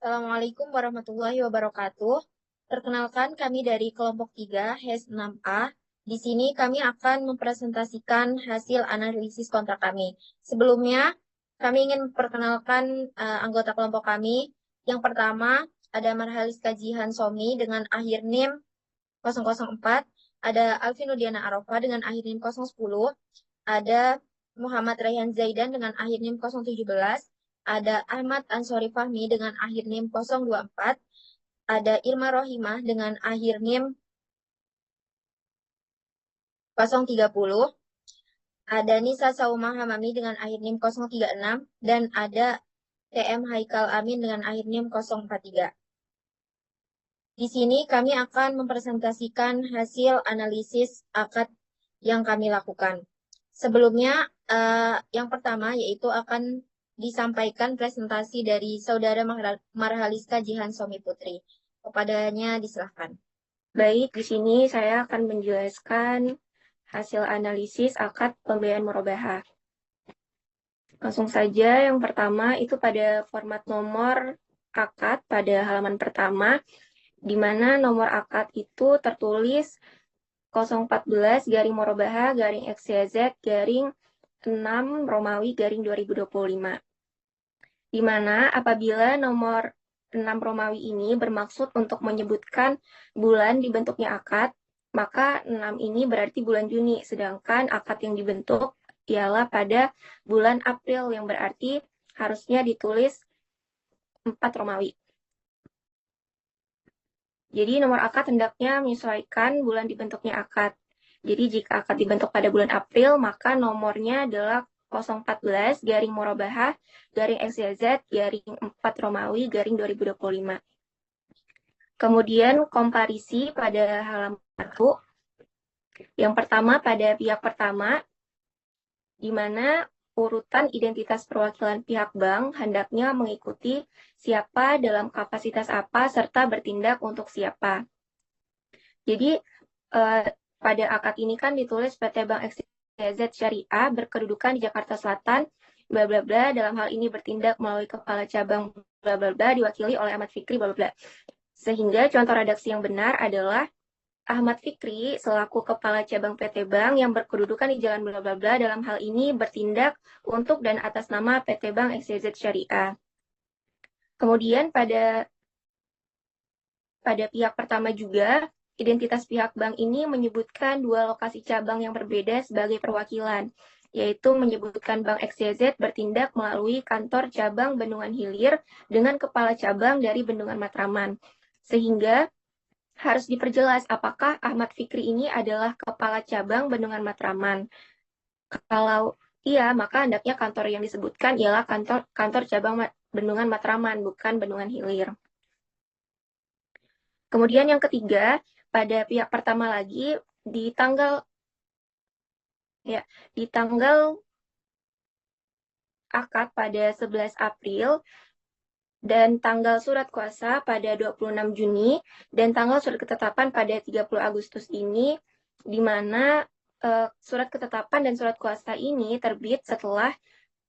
Assalamualaikum warahmatullahi wabarakatuh. Perkenalkan kami dari kelompok 3, HES 6A. Di sini kami akan mempresentasikan hasil analisis kontrak kami. Sebelumnya, kami ingin memperkenalkan anggota kelompok kami. Yang pertama, ada Marhalis Kajihan Somi dengan akhir NIM 004, ada Alfinudiana Arofah dengan akhir NIM 010, ada Muhammad Rayhan Zaidan dengan akhir NIM 017, ada Ahmad Ansori Fahmi dengan akhir NIM 024, ada Irma Rohimah dengan akhir NIM 030, ada Nisa Saumah Hamami dengan akhir NIM 036, dan ada TM Haikal Amin dengan akhir NIM 043. Di sini kami akan mempresentasikan hasil analisis akad yang kami lakukan. Sebelumnya, yang pertama yaitu akan disampaikan presentasi dari Saudara Marhaliska Jihan Somi Putri. Kepadanya disilahkan. Baik, di sini saya akan menjelaskan hasil analisis akad pembiayaan murabahah. Langsung saja, yang pertama itu pada format nomor akad pada halaman pertama, di mana nomor akad itu tertulis 014 garing murabahah garing XYZ garing 6 Romawi garing 2025. Di mana apabila nomor 6 Romawi ini bermaksud untuk menyebutkan bulan dibentuknya akad, maka 6 ini berarti bulan Juni, sedangkan akad yang dibentuk ialah pada bulan April, yang berarti harusnya ditulis 4 Romawi. Jadi nomor akad hendaknya menyesuaikan bulan dibentuknya akad. Jadi jika akad dibentuk pada bulan April, maka nomornya adalah 014 garing murabahah garing XYZ garing 4 Romawi garing 2025. Kemudian komparisi pada halaman 1. Yang pertama pada pihak pertama, di mana urutan identitas perwakilan pihak bank hendaknya mengikuti siapa dalam kapasitas apa serta bertindak untuk siapa. Jadi pada akad ini kan ditulis PT Bank XYZ Syariah berkedudukan di Jakarta Selatan, bla bla bla, dalam hal ini bertindak melalui kepala cabang bla bla bla diwakili oleh Ahmad Fikri bla bla bla. Sehingga contoh redaksi yang benar adalah Ahmad Fikri selaku kepala cabang PT Bank yang berkedudukan di Jalan bla bla bla dalam hal ini bertindak untuk dan atas nama PT Bank XYZ Syariah. Kemudian pada pihak pertama juga, identitas pihak bank ini menyebutkan dua lokasi cabang yang berbeda sebagai perwakilan, yaitu menyebutkan Bank XYZ bertindak melalui kantor cabang Bendungan Hilir dengan kepala cabang dari Bendungan Matraman. Sehingga harus diperjelas apakah Ahmad Fikri ini adalah kepala cabang Bendungan Matraman. Kalau iya, maka hendaknya kantor yang disebutkan ialah kantor cabang Bendungan Matraman, bukan Bendungan Hilir. Kemudian yang ketiga, pada pihak pertama lagi di tanggal akad pada 11 April dan tanggal surat kuasa pada 26 Juni dan tanggal surat ketetapan pada 30 Agustus ini, di mana surat ketetapan dan surat kuasa ini terbit setelah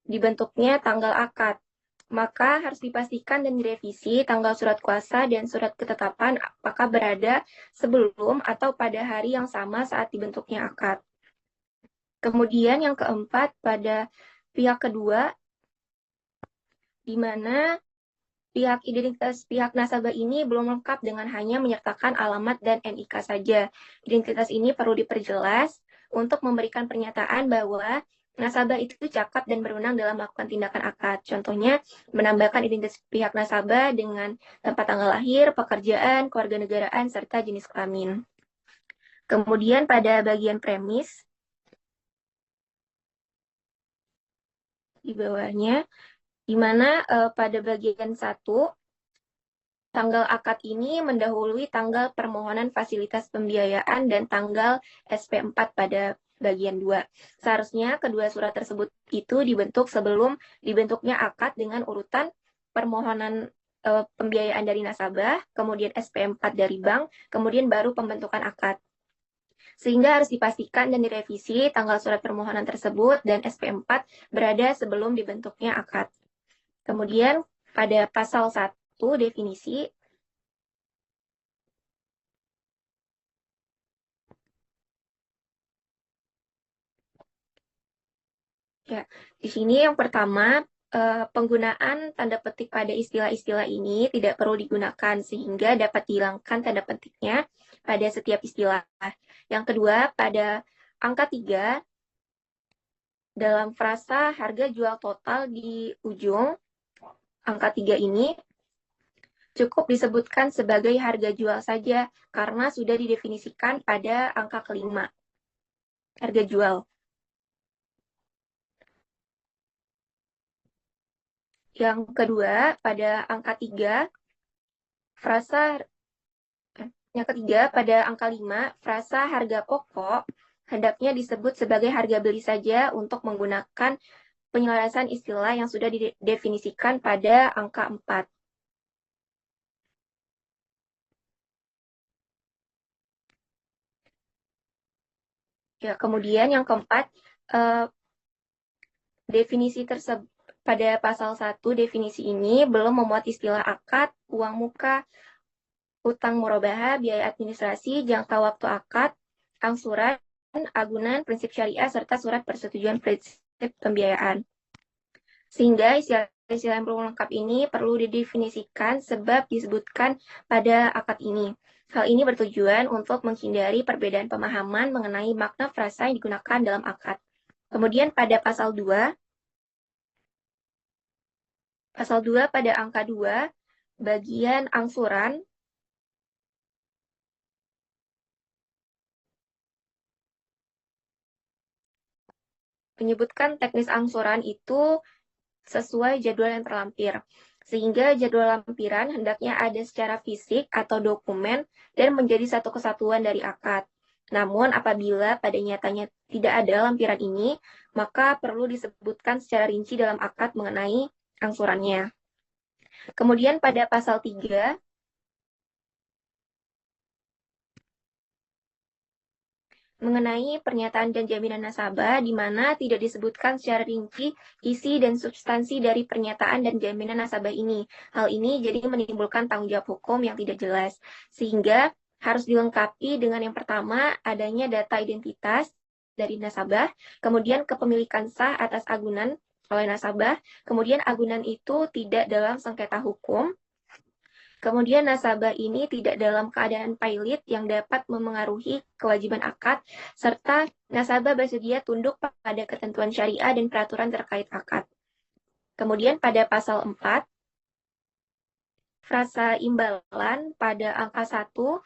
dibentuknya tanggal akad. Maka harus dipastikan dan direvisi tanggal surat kuasa dan surat ketetapan apakah berada sebelum atau pada hari yang sama saat dibentuknya akad. Kemudian yang keempat, pada pihak kedua, di mana identitas pihak nasabah ini belum lengkap dengan hanya menyertakan alamat dan NIK saja. Identitas ini perlu diperjelas untuk memberikan pernyataan bahwa nasabah itu cakat dan berwenang dalam melakukan tindakan akad. Contohnya, menambahkan identitas pihak nasabah dengan tempat tanggal lahir, pekerjaan, kewarganegaraan, serta jenis kelamin. Kemudian pada bagian premis, di bawahnya, di mana pada bagian 1, tanggal akad ini mendahului tanggal permohonan fasilitas pembiayaan dan tanggal SP4 pada bagian 2. Seharusnya kedua surat tersebut itu dibentuk sebelum dibentuknya akad dengan urutan permohonan pembiayaan dari nasabah, kemudian SP4 dari bank, kemudian baru pembentukan akad. Sehingga harus dipastikan dan direvisi tanggal surat permohonan tersebut dan SP4 berada sebelum dibentuknya akad. Kemudian pada pasal 1 1 definisi. Ya, di sini yang pertama, penggunaan tanda petik pada istilah-istilah ini tidak perlu digunakan sehingga dapat dihilangkan tanda petiknya pada setiap istilah. Yang kedua, pada angka 3, dalam frasa harga jual total di ujung angka 3 ini cukup disebutkan sebagai harga jual saja karena sudah didefinisikan pada angka kelima, harga jual. Yang kedua, pada angka 3, frasa yang ketiga, pada angka 5, frasa harga pokok hendaknya disebut sebagai harga beli saja untuk menggunakan penyelarasan istilah yang sudah didefinisikan pada angka 4. Ya, kemudian yang keempat, definisi tersebut pada pasal 1 definisi ini belum memuat istilah akad, uang muka, utang murabahah, biaya administrasi, jangka waktu akad, angsuran, agunan, prinsip syariah, serta surat persetujuan prinsip pembiayaan. Sehingga istilah-istilah yang belum lengkap ini perlu didefinisikan sebab disebutkan pada akad ini. Hal ini bertujuan untuk menghindari perbedaan pemahaman mengenai makna frasa yang digunakan dalam akad. Kemudian pada pasal 2 pada angka 2, bagian angsuran, menyebutkan teknis angsuran itu sesuai jadwal yang terlampir. Sehingga jadwal lampiran hendaknya ada secara fisik atau dokumen dan menjadi satu kesatuan dari akad. Namun apabila pada nyatanya tidak ada lampiran ini, maka perlu disebutkan secara rinci dalam akad mengenai angsurannya. Kemudian pada pasal 3, mengenai pernyataan dan jaminan nasabah, di mana tidak disebutkan secara rinci isi dan substansi dari pernyataan dan jaminan nasabah ini. Hal ini jadi menimbulkan tanggung jawab hukum yang tidak jelas, sehingga harus dilengkapi dengan yang pertama, adanya data identitas dari nasabah, kemudian kepemilikan sah atas agunan oleh nasabah, kemudian agunan itu tidak dalam sengketa hukum, kemudian nasabah ini tidak dalam keadaan pailit yang dapat memengaruhi kewajiban akad, serta nasabah bersedia tunduk pada ketentuan syariah dan peraturan terkait akad. Kemudian pada pasal 4, frasa imbalan pada angka 1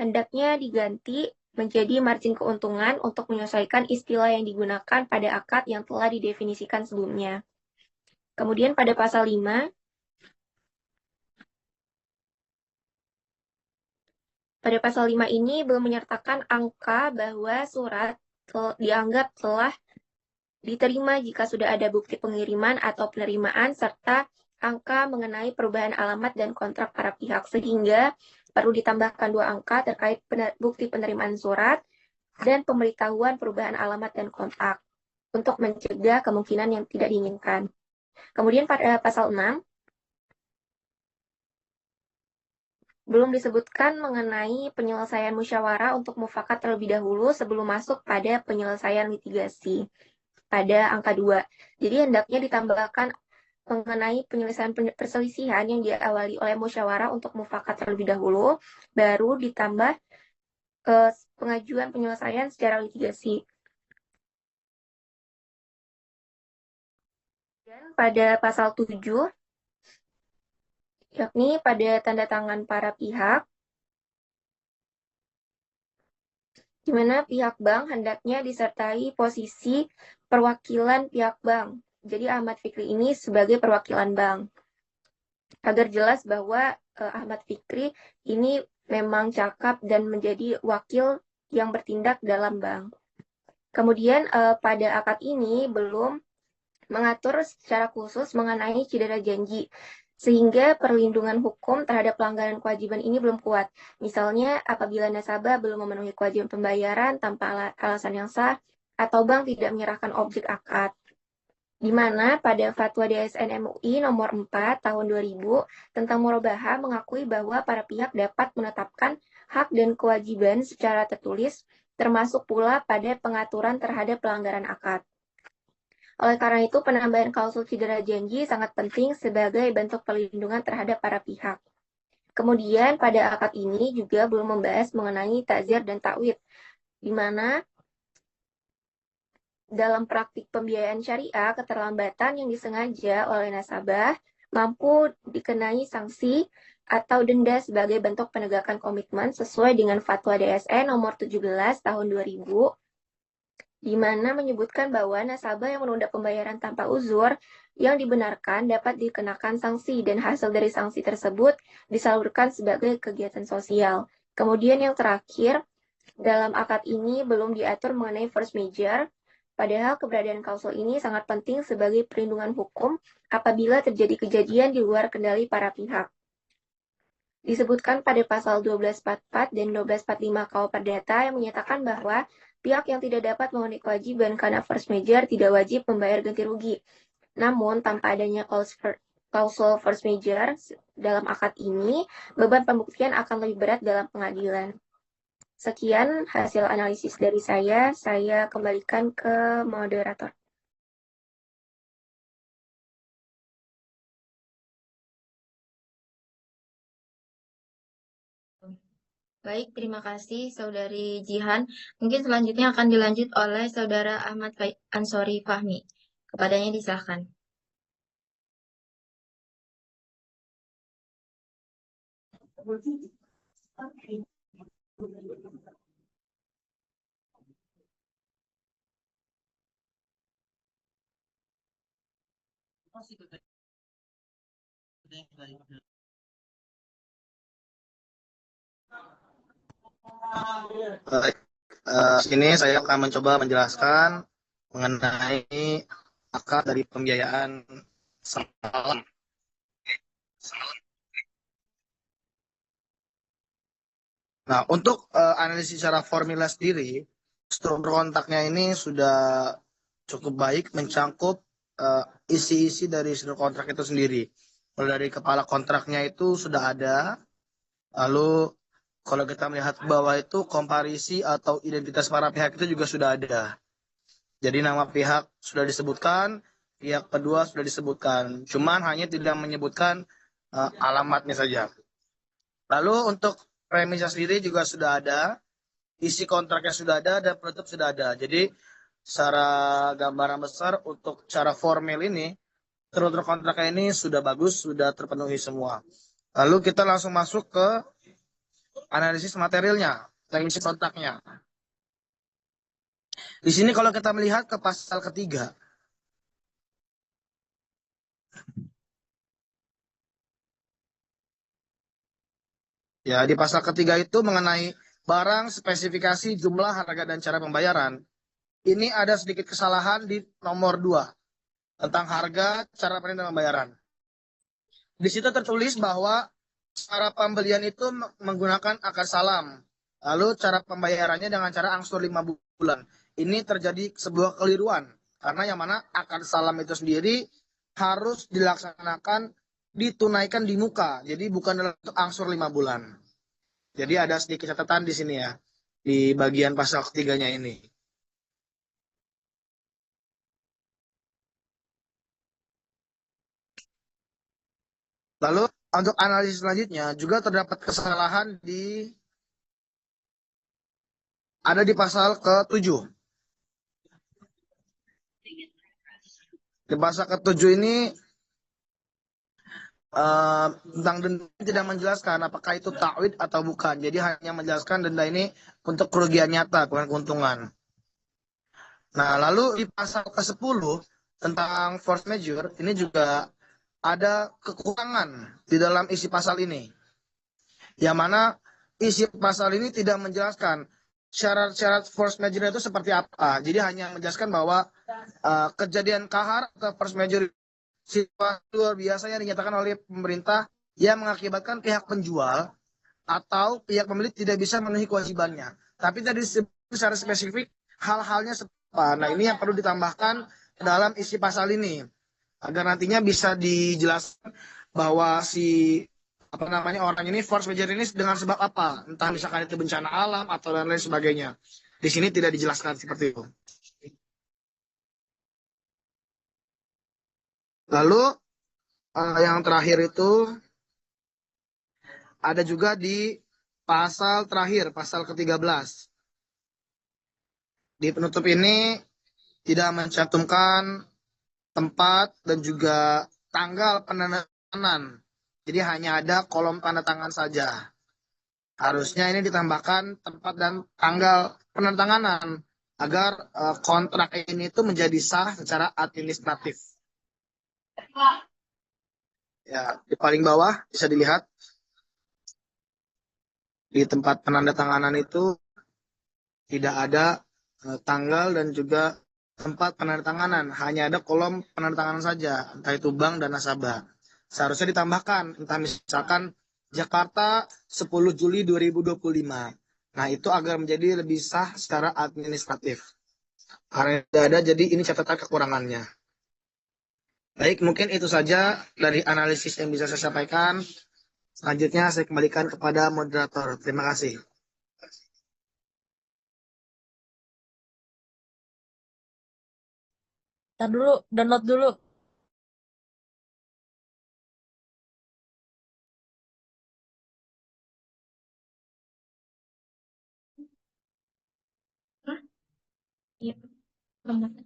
hendaknya diganti menjadi margin keuntungan untuk menyesuaikan istilah yang digunakan pada akad yang telah didefinisikan sebelumnya. Kemudian pada pasal 5, pada pasal 5 ini belum menyertakan angka bahwa surat dianggap telah diterima jika sudah ada bukti pengiriman atau penerimaan, serta angka mengenai perubahan alamat dan kontrak para pihak, sehingga perlu ditambahkan 2 angka terkait bukti penerimaan surat dan pemberitahuan perubahan alamat dan kontrak untuk mencegah kemungkinan yang tidak diinginkan. Kemudian pada pasal 6, belum disebutkan mengenai penyelesaian musyawarah untuk mufakat terlebih dahulu sebelum masuk pada penyelesaian litigasi pada angka 2. Jadi hendaknya ditambahkan mengenai penyelesaian perselisihan yang diawali oleh musyawarah untuk mufakat terlebih dahulu, baru ditambah pengajuan penyelesaian secara litigasi. Dan pada pasal 7, yakni pada tanda tangan para pihak, di mana pihak bank hendaknya disertai posisi perwakilan pihak bank. Jadi Ahmad Fikri ini sebagai perwakilan bank. Agar jelas bahwa Ahmad Fikri ini memang cakap dan menjadi wakil yang bertindak dalam bank. Kemudian pada akad ini belum mengatur secara khusus mengenai cedera janji, sehingga perlindungan hukum terhadap pelanggaran kewajiban ini belum kuat. Misalnya, apabila nasabah belum memenuhi kewajiban pembayaran tanpa alasan yang sah, atau bank tidak menyerahkan objek akad. di mana pada Fatwa DSN MUI nomor 4 tahun 2000 tentang murabaha mengakui bahwa para pihak dapat menetapkan hak dan kewajiban secara tertulis, termasuk pula pada pengaturan terhadap pelanggaran akad. Oleh karena itu, penambahan klausul cedera janji sangat penting sebagai bentuk perlindungan terhadap para pihak. Kemudian, pada akad ini juga belum membahas mengenai ta'zir dan ta'wid, di mana dalam praktik pembiayaan syariah, keterlambatan yang disengaja oleh nasabah mampu dikenai sanksi atau denda sebagai bentuk penegakan komitmen sesuai dengan Fatwa DSN nomor 17 tahun 2000, di mana menyebutkan bahwa nasabah yang menunda pembayaran tanpa uzur yang dibenarkan dapat dikenakan sanksi dan hasil dari sanksi tersebut disalurkan sebagai kegiatan sosial. Kemudian yang terakhir, dalam akad ini belum diatur mengenai force majeure, padahal keberadaan klausul ini sangat penting sebagai perlindungan hukum apabila terjadi kejadian di luar kendali para pihak. Disebutkan pada pasal 1244 dan 1245 KUH Perdata yang menyatakan bahwa pihak yang tidak dapat memenuhi kewajiban karena force majeure tidak wajib membayar ganti rugi. Namun, tanpa adanya klausul force majeure dalam akad ini, beban pembuktian akan lebih berat dalam pengadilan. Sekian hasil analisis dari saya kembalikan ke moderator. Baik, terima kasih Saudari Jihan. Mungkin selanjutnya akan dilanjut oleh Saudara Ahmad Ansori Fahmi. Kepadanya disilahkan. Baik, sini saya akan mencoba menjelaskan mengenai akad dari pembiayaan salam. Nah, untuk analisis secara formula sendiri, struktur kontaknya ini sudah cukup baik mencangkup isi-isi dari struktur kontrak itu sendiri. Kalau dari kepala kontraknya itu sudah ada, lalu kalau kita melihat ke bawah itu komparisi atau identitas para pihak itu juga sudah ada. Jadi nama pihak sudah disebutkan, pihak kedua sudah disebutkan. Cuman hanya tidak menyebutkan alamatnya saja. Lalu untuk premisnya sendiri juga sudah ada, isi kontraknya sudah ada, dan penutup sudah ada. Jadi secara gambaran besar untuk cara formal ini, struktur kontraknya ini sudah bagus, sudah terpenuhi semua. Lalu kita langsung masuk ke analisis materialnya, isi kontraknya. Di sini kalau kita melihat ke pasal ketiga, ya di pasal ketiga itu mengenai barang, spesifikasi, jumlah, harga, dan cara pembayaran. Ini ada sedikit kesalahan di nomor 2 tentang harga, cara pembayaran. Di situ tertulis bahwa cara pembelian itu menggunakan akad salam. Lalu cara pembayarannya dengan cara angsur 5 bulan. Ini terjadi sebuah keliruan. Karena yang mana akad salam itu sendiri harus dilaksanakan, ditunaikan di muka. Jadi bukan dalam angsur 5 bulan. Jadi ada sedikit catatan di sini ya. Di bagian pasal ketiganya ini. Lalu untuk analisis selanjutnya juga terdapat kesalahan ada di pasal ke-7. Di pasal ke-7 ini tentang denda tidak menjelaskan apakah itu ta'wid atau bukan. Jadi hanya menjelaskan denda ini untuk kerugian nyata, bukan keuntungan. Nah, lalu di pasal ke-10 tentang force majeure, ini juga ada kekurangan di dalam isi pasal ini. Yang mana isi pasal ini tidak menjelaskan syarat-syarat force majeure itu seperti apa. Jadi hanya menjelaskan bahwa kejadian kahar atau force majeure situasi luar biasa yang dinyatakan oleh pemerintah yang mengakibatkan pihak penjual atau pihak pemilik tidak bisa memenuhi kewajibannya. Tapi tadi secara spesifik hal-halnya apa. Nah, ini yang perlu ditambahkan dalam isi pasal ini agar nantinya bisa dijelaskan bahwa si apa namanya orang ini force majeure ini dengan sebab apa, entah misalkan itu bencana alam atau dan lain sebagainya. Di sini tidak dijelaskan seperti itu. Lalu yang terakhir itu ada juga di pasal terakhir, pasal ke-13. Di penutup ini tidak mencantumkan tempat dan juga tanggal penandatanganan. Jadi hanya ada kolom tanda tangan saja. Harusnya ini ditambahkan tempat dan tanggal penandatanganan agar kontrak ini itu menjadi sah secara administratif. Ya, di paling bawah bisa dilihat di tempat penandatanganan itu tidak ada tanggal dan juga tempat penandatanganan, hanya ada kolom penandatanganan saja, entah itu bank dan nasabah. Seharusnya ditambahkan, entah misalkan Jakarta 10 Juli 2025. Nah, itu agar menjadi lebih sah secara administratif. Karena tidak ada, jadi ini catatan kekurangannya. Baik, mungkin itu saja dari analisis yang bisa saya sampaikan. Selanjutnya saya kembalikan kepada moderator. Terima kasih. Ntar dulu, download dulu. Hah? Iya, download.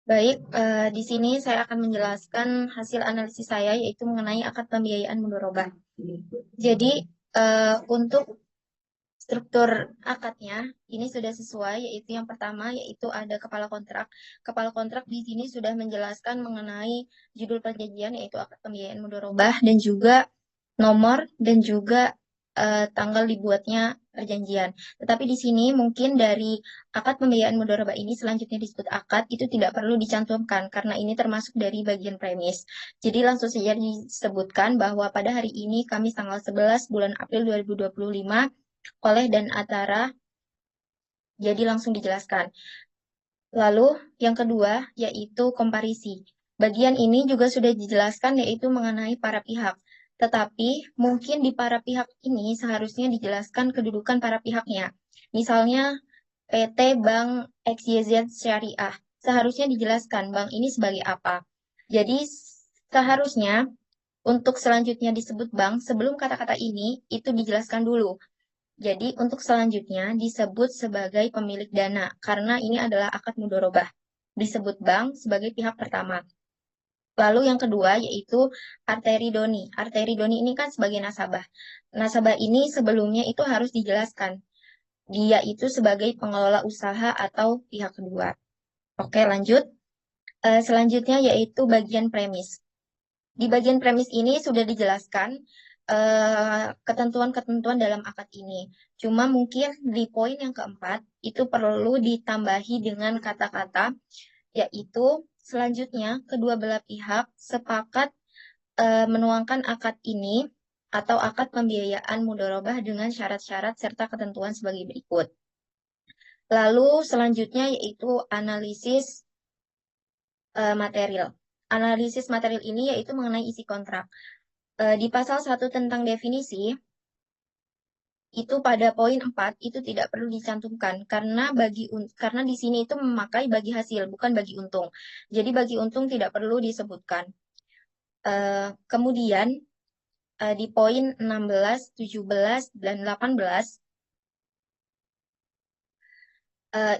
Baik, di sini saya akan menjelaskan hasil analisis saya, yaitu mengenai akad pembiayaan mudharabah. Jadi, untuk struktur akadnya ini sudah sesuai, yaitu yang pertama yaitu ada kepala kontrak. Kepala kontrak di sini sudah menjelaskan mengenai judul perjanjian, yaitu akad pembiayaan mudharabah, dan juga nomor dan juga tanggal dibuatnya perjanjian. Tetapi di sini mungkin dari akad pembiayaan mudharabah ini selanjutnya disebut akad itu tidak perlu dicantumkan karena ini termasuk dari bagian premis. Jadi langsung saja disebutkan bahwa pada hari ini Kamis tanggal 11 bulan April 2025 oleh dan antara, jadi langsung dijelaskan. Lalu yang kedua yaitu komparisi. Bagian ini juga sudah dijelaskan yaitu mengenai para pihak. Tetapi mungkin di para pihak ini seharusnya dijelaskan kedudukan para pihaknya. Misalnya PT Bank XYZ Syariah. Seharusnya dijelaskan bank ini sebagai apa. Jadi seharusnya untuk selanjutnya disebut bank, sebelum kata-kata ini itu dijelaskan dulu. Jadi untuk selanjutnya disebut sebagai pemilik dana karena ini adalah akad mudharabah. Disebut bank sebagai pihak pertama. Lalu yang kedua yaitu arteri doni. Arteri doni ini kan sebagai nasabah. Nasabah ini sebelumnya itu harus dijelaskan. Dia itu sebagai pengelola usaha atau pihak kedua. Oke, lanjut. Selanjutnya yaitu bagian premis. Di bagian premis ini sudah dijelaskan ketentuan-ketentuan dalam akad ini. Cuma mungkin di poin yang keempat itu perlu ditambahi dengan kata-kata, yaitu selanjutnya kedua belah pihak sepakat menuangkan akad ini atau akad pembiayaan mudharabah dengan syarat-syarat serta ketentuan sebagai berikut. Lalu selanjutnya yaitu analisis material. Analisis material ini yaitu mengenai isi kontrak. Di pasal 1 tentang definisi, itu pada poin 4 itu tidak perlu dicantumkan karena di sini itu memakai bagi hasil bukan bagi untung. Jadi bagi untung tidak perlu disebutkan. Kemudian di poin 16, 17 dan 18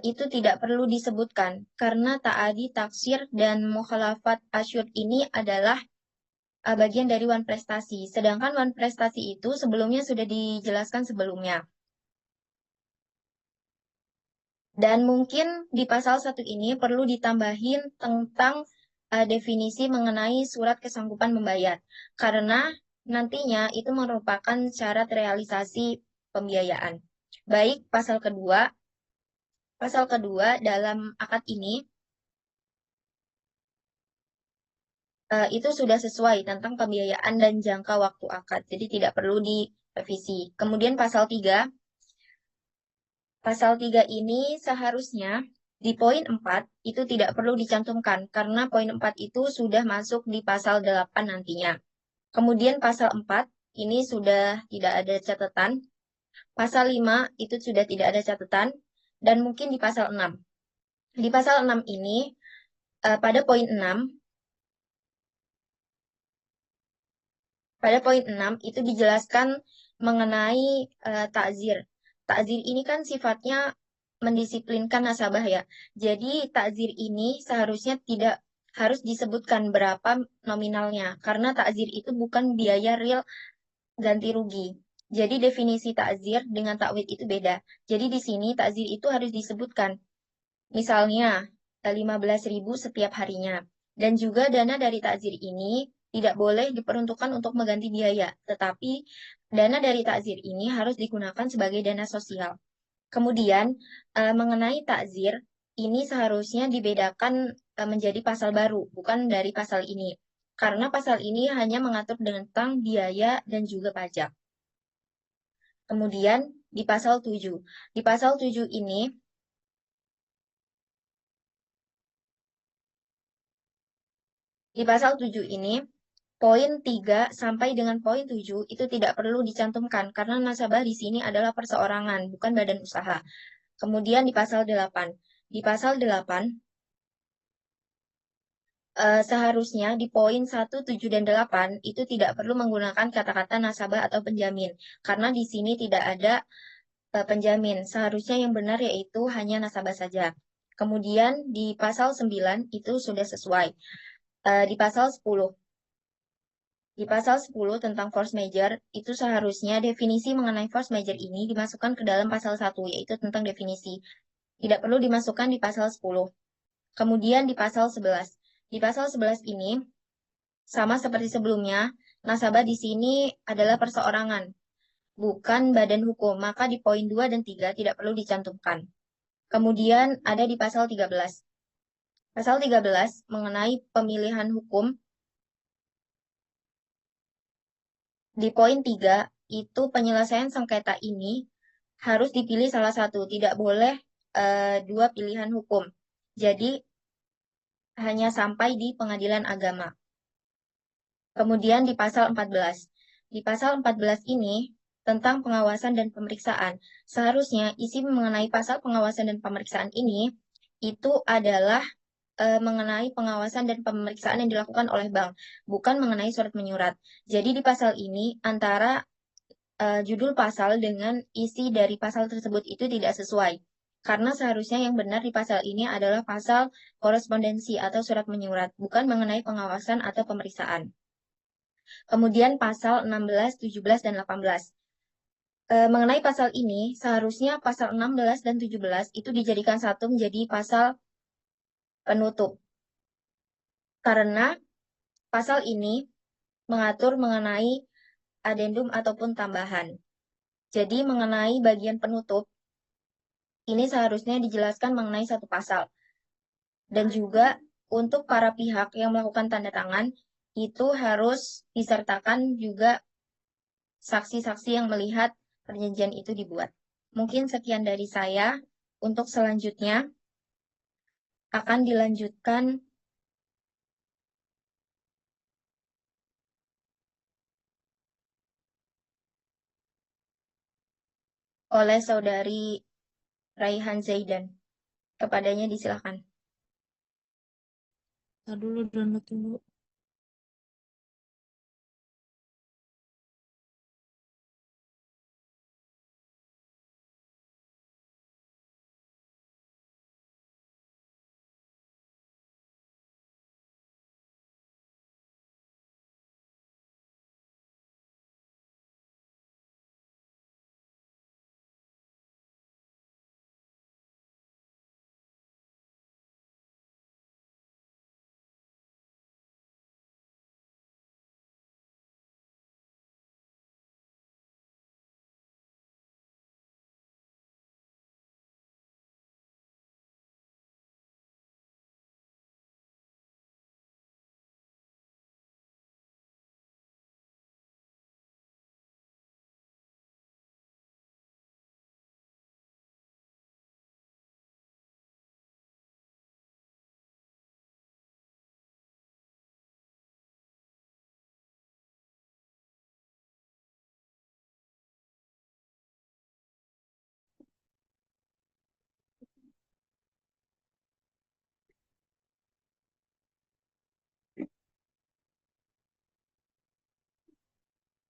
itu tidak perlu disebutkan karena ta'adi, taksir, dan mukhalafat asyur ini adalah bagian dari wan prestasi. Sedangkan wan prestasi itu sebelumnya sudah dijelaskan sebelumnya. Dan mungkin di pasal 1 ini perlu ditambahin tentang definisi mengenai surat kesanggupan membayar. Karena nantinya itu merupakan syarat realisasi pembiayaan. Baik, pasal kedua dalam akad ini itu sudah sesuai tentang pembiayaan dan jangka waktu akad. Jadi tidak perlu direvisi. Kemudian Pasal 3 ini seharusnya di poin 4 itu tidak perlu dicantumkan karena poin 4 itu sudah masuk di pasal 8 nantinya. Kemudian pasal 4 ini sudah tidak ada catatan. Pasal 5 itu sudah tidak ada catatan. Dan mungkin di pasal 6. Di pasal 6 ini pada poin 6 itu dijelaskan mengenai takzir. Takzir ini kan sifatnya mendisiplinkan nasabah ya. Jadi takzir ini seharusnya tidak harus disebutkan berapa nominalnya karena takzir itu bukan biaya real ganti rugi. Jadi definisi takzir dengan takwid itu beda. Jadi di sini takzir itu harus disebutkan. Misalnya 15.000 setiap harinya. Dan juga dana dari takzir ini tidak boleh diperuntukkan untuk mengganti biaya, tetapi dana dari takzir ini harus digunakan sebagai dana sosial. Kemudian mengenai takzir ini seharusnya dibedakan menjadi pasal baru, bukan dari pasal ini. Karena pasal ini hanya mengatur tentang biaya dan juga pajak. Kemudian di pasal 7. Di pasal 7 ini poin 3 sampai dengan poin 7 itu tidak perlu dicantumkan karena nasabah di sini adalah perseorangan, bukan badan usaha. Kemudian di pasal 8. Di pasal 8 seharusnya di poin 1, 7, dan 8 itu tidak perlu menggunakan kata-kata nasabah atau penjamin. Karena di sini tidak ada penjamin. Seharusnya yang benar yaitu hanya nasabah saja. Kemudian di pasal 9 itu sudah sesuai. Di pasal 10. Di pasal 10 tentang force major, itu seharusnya definisi mengenai force major ini dimasukkan ke dalam pasal 1, yaitu tentang definisi. Tidak perlu dimasukkan di pasal 10. Kemudian di pasal 11. Di pasal 11 ini, sama seperti sebelumnya, nasabah di sini adalah perseorangan, bukan badan hukum. Maka di poin 2 dan 3 tidak perlu dicantumkan. Kemudian ada di pasal 13. Pasal 13 mengenai pemilihan hukum. Di poin 3, itu penyelesaian sengketa ini harus dipilih salah satu, tidak boleh dua pilihan hukum. Jadi, hanya sampai di pengadilan agama. Kemudian di pasal 14. Di pasal 14 ini, tentang pengawasan dan pemeriksaan. Seharusnya isi mengenai pasal pengawasan dan pemeriksaan ini, itu adalah mengenai pengawasan dan pemeriksaan yang dilakukan oleh bank, bukan mengenai surat menyurat. Jadi di pasal ini, antara judul pasal dengan isi dari pasal tersebut itu tidak sesuai. Karena seharusnya yang benar di pasal ini adalah pasal korespondensi atau surat menyurat, bukan mengenai pengawasan atau pemeriksaan. Kemudian pasal 16, 17, dan 18. Mengenai pasal ini, seharusnya pasal 16 dan 17 itu dijadikan satu menjadi pasal penutup. Karena pasal ini mengatur mengenai adendum ataupun tambahan. Jadi mengenai bagian penutup, ini seharusnya dijelaskan mengenai satu pasal. Dan juga untuk para pihak yang melakukan tanda tangan, itu harus disertakan juga saksi-saksi yang melihat perjanjian itu dibuat. Mungkin sekian dari saya. Untuk selanjutnya akan dilanjutkan oleh Saudari Raihan Zaidan. Kepadanya disilakan. Dulu download dulu.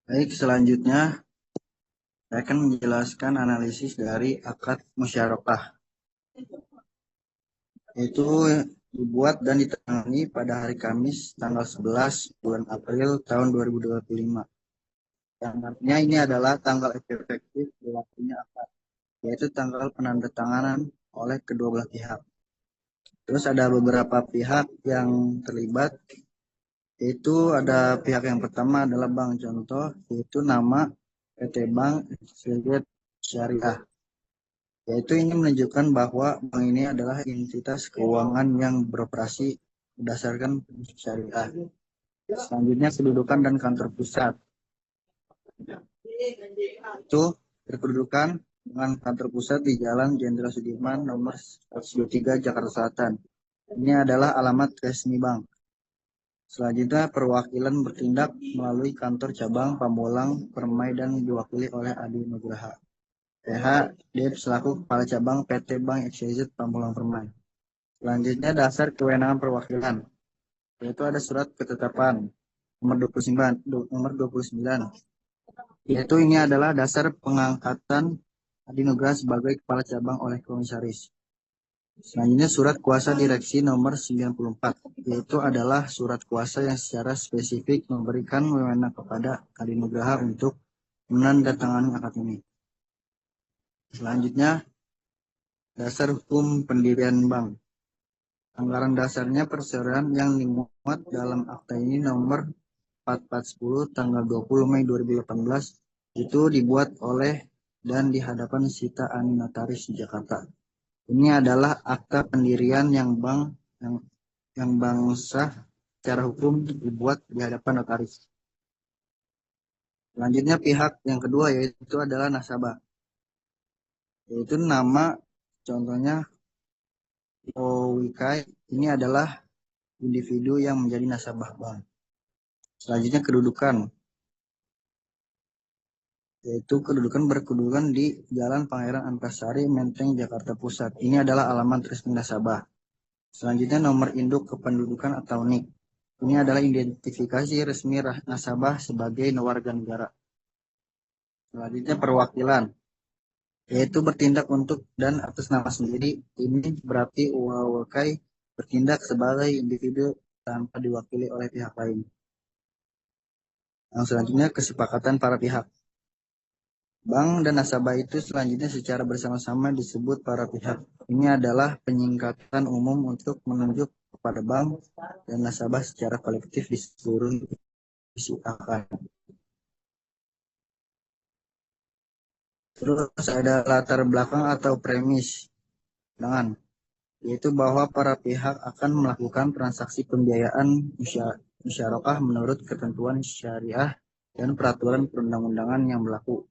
Baik, selanjutnya saya akan menjelaskan analisis dari akad musyarakah. Itu dibuat dan ditangani pada hari Kamis tanggal 11 bulan April tahun 2025. Yang artinya ini adalah tanggal efektif berlakunya akad, yaitu tanggal penandatanganan oleh kedua belah pihak. Terus ada beberapa pihak yang terlibat, yaitu ada pihak yang pertama adalah bank, contoh yaitu nama PT Bank Syariah, yaitu ini menunjukkan bahwa bank ini adalah entitas keuangan yang beroperasi berdasarkan syariah. Selanjutnya kedudukan dan kantor pusat. Itu berkedudukan dengan kantor pusat di Jalan Jenderal Sudirman nomor 123 Jakarta Selatan. Ini adalah alamat resmi bank. Selanjutnya perwakilan bertindak melalui kantor cabang Pamulang Permai dan diwakili oleh Adi Nugraha PH Dep selaku Kepala Cabang PT Bank XYZ Pamulang Permai. Selanjutnya dasar kewenangan perwakilan, yaitu ada surat ketetapan nomor 29, yaitu ini adalah dasar pengangkatan Adi Nugraha sebagai Kepala Cabang oleh Komisaris. Selanjutnya surat kuasa direksi nomor 94, yaitu adalah surat kuasa yang secara spesifik memberikan wewenang kepada Adi Nugraha untuk menandatangani akad ini. Selanjutnya dasar hukum pendirian bank. Anggaran dasarnya perseroan yang dimuat dalam akta ini nomor 4410 tanggal 20 Mei 2018 itu dibuat oleh dan di hadapan Sita Ani Notaris di Jakarta. Ini adalah akta pendirian yang bank sah secara hukum dibuat di hadapan notaris. Selanjutnya pihak yang kedua yaitu adalah nasabah. Yaitu nama contohnya Owikai, ini adalah individu yang menjadi nasabah bank. Selanjutnya kedudukan, yaitu berkedudukan di Jalan Pangeran Antasari, Menteng, Jakarta Pusat. Ini adalah alamat resmi nasabah. Selanjutnya nomor induk kependudukan atau NIK. Ini adalah identifikasi resmi nasabah sebagai warga negara. Selanjutnya perwakilan, yaitu bertindak untuk dan atas nama sendiri. Ini berarti UAWKI bertindak sebagai individu tanpa diwakili oleh pihak lain. Yang selanjutnya kesepakatan para pihak. Bank dan nasabah itu selanjutnya secara bersama-sama disebut para pihak. Ini adalah penyingkatan umum untuk menunjuk kepada bank dan nasabah secara kolektif di seluruh isi akad. Terus ada latar belakang atau premis dengan, yaitu bahwa para pihak akan melakukan transaksi pembiayaan musyarakah menurut ketentuan syariah dan peraturan perundang-undangan yang berlaku.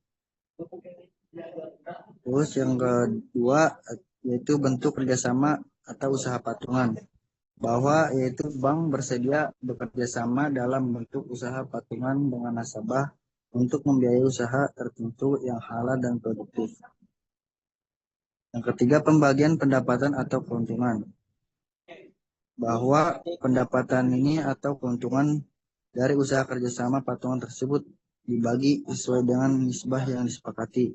Terus yang kedua yaitu bentuk kerjasama atau usaha patungan, bahwa yaitu bank bersedia bekerja sama dalam bentuk usaha patungan dengan nasabah untuk membiayai usaha tertentu yang halal dan produktif. Yang ketiga pembagian pendapatan atau keuntungan, bahwa pendapatan ini atau keuntungan dari usaha kerjasama patungan tersebut dibagi sesuai dengan nisbah yang disepakati.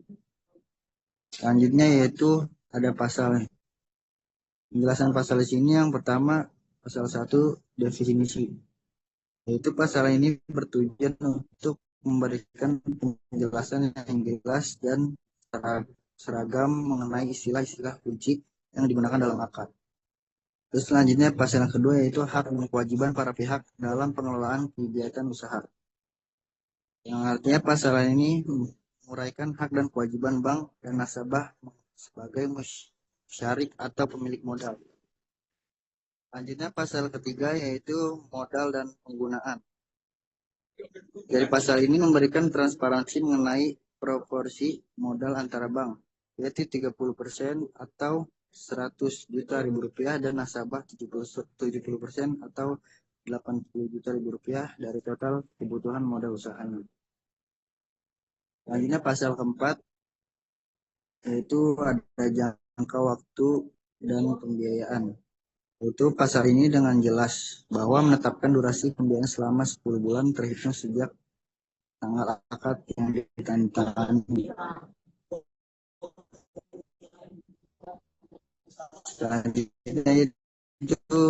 Selanjutnya yaitu ada pasal. Penjelasan pasal di sini yang pertama pasal 1 definisi. Yaitu pasal ini bertujuan untuk memberikan penjelasan yang jelas dan seragam mengenai istilah-istilah kunci yang digunakan dalam akad. Terus selanjutnya pasal yang kedua yaitu hak dan kewajiban para pihak dalam pengelolaan kegiatan usaha. Yang artinya pasal ini menguraikan hak dan kewajiban bank dan nasabah sebagai musyarik atau pemilik modal. Selanjutnya pasal ketiga yaitu modal dan penggunaan. Dari pasal ini memberikan transparansi mengenai proporsi modal antara bank, yaitu 30% atau 100 juta ribu rupiah dan nasabah 70% atau 80 juta ribu rupiah dari total kebutuhan modal usahanya. Selanjutnya pasal keempat yaitu ada jangka waktu dan pembiayaan. Itu pasal ini dengan jelas bahwa menetapkan durasi pembiayaan selama 10 bulan terhitung sejak tanggal akad yang ditandatangani. Selanjutnya itu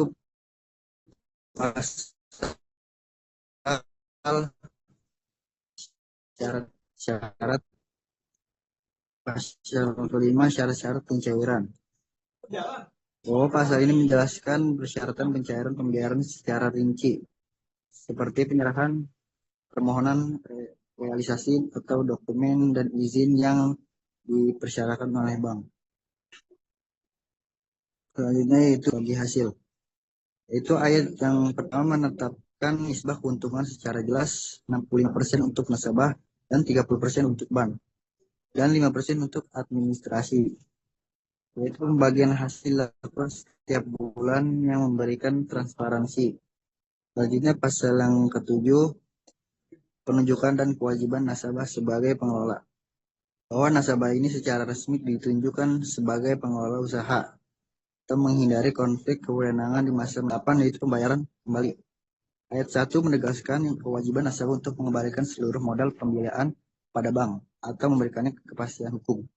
pasal syarat pasal kelima syarat-syarat pencairan. Oh, pasal ini menjelaskan persyaratan pencairan pembayaran secara rinci, seperti penyerahan permohonan realisasi atau dokumen dan izin yang dipersyaratkan oleh bank. Selanjutnya itu bagi hasil. Itu ayat yang pertama menetapkan nisbah keuntungan secara jelas 65% untuk nasabah dan 30% untuk bank dan 5% untuk administrasi. Yaitu pembagian hasil laporan setiap bulan yang memberikan transparansi. Selanjutnya pasal yang ketujuh, penunjukan dan kewajiban nasabah sebagai pengelola. Bahwa nasabah ini secara resmi ditunjukkan sebagai pengelola usaha atau menghindari konflik kewenangan di masa depan, yaitu pembayaran kembali. Ayat 1 menegaskan kewajiban nasabah untuk mengembalikan seluruh modal pembiayaan pada bank atau memberikannya kepastian hukum.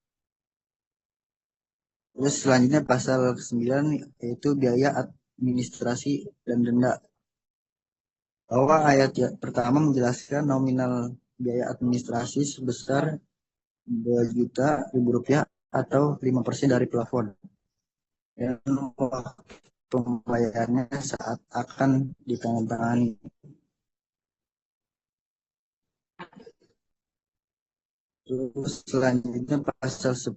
Terus selanjutnya pasal 9 yaitu biaya administrasi dan denda. Bahwa ayat pertama menjelaskan nominal biaya administrasi sebesar Rp2.000.000 atau 5% dari plafon. Dan pembayarannya saat akan ditandatangani. Terus selanjutnya pasal 10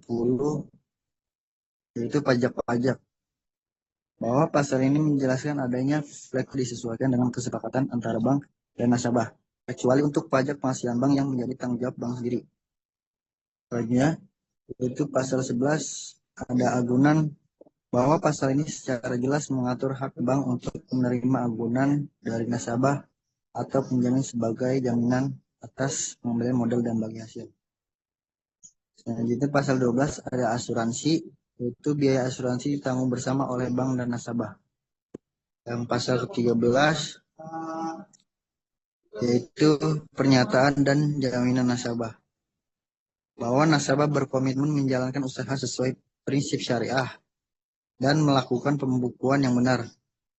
yaitu pajak-pajak. Bahwa pasal ini menjelaskan adanya flag disesuaikan dengan kesepakatan antara bank dan nasabah, kecuali untuk pajak penghasilan bank yang menjadi tanggung jawab bank sendiri. Selanjutnya yaitu pasal 11 ada agunan, bahwa pasal ini secara jelas mengatur hak bank untuk menerima agunan dari nasabah atau penjamin sebagai jaminan atas pembelian modal dan bagi hasil. Selanjutnya pasal 12 ada asuransi, yaitu biaya asuransi ditanggung bersama oleh bank dan nasabah. Yang pasal ke-13 yaitu pernyataan dan jaminan nasabah. Bahwa nasabah berkomitmen menjalankan usaha sesuai prinsip syariah dan melakukan pembukuan yang benar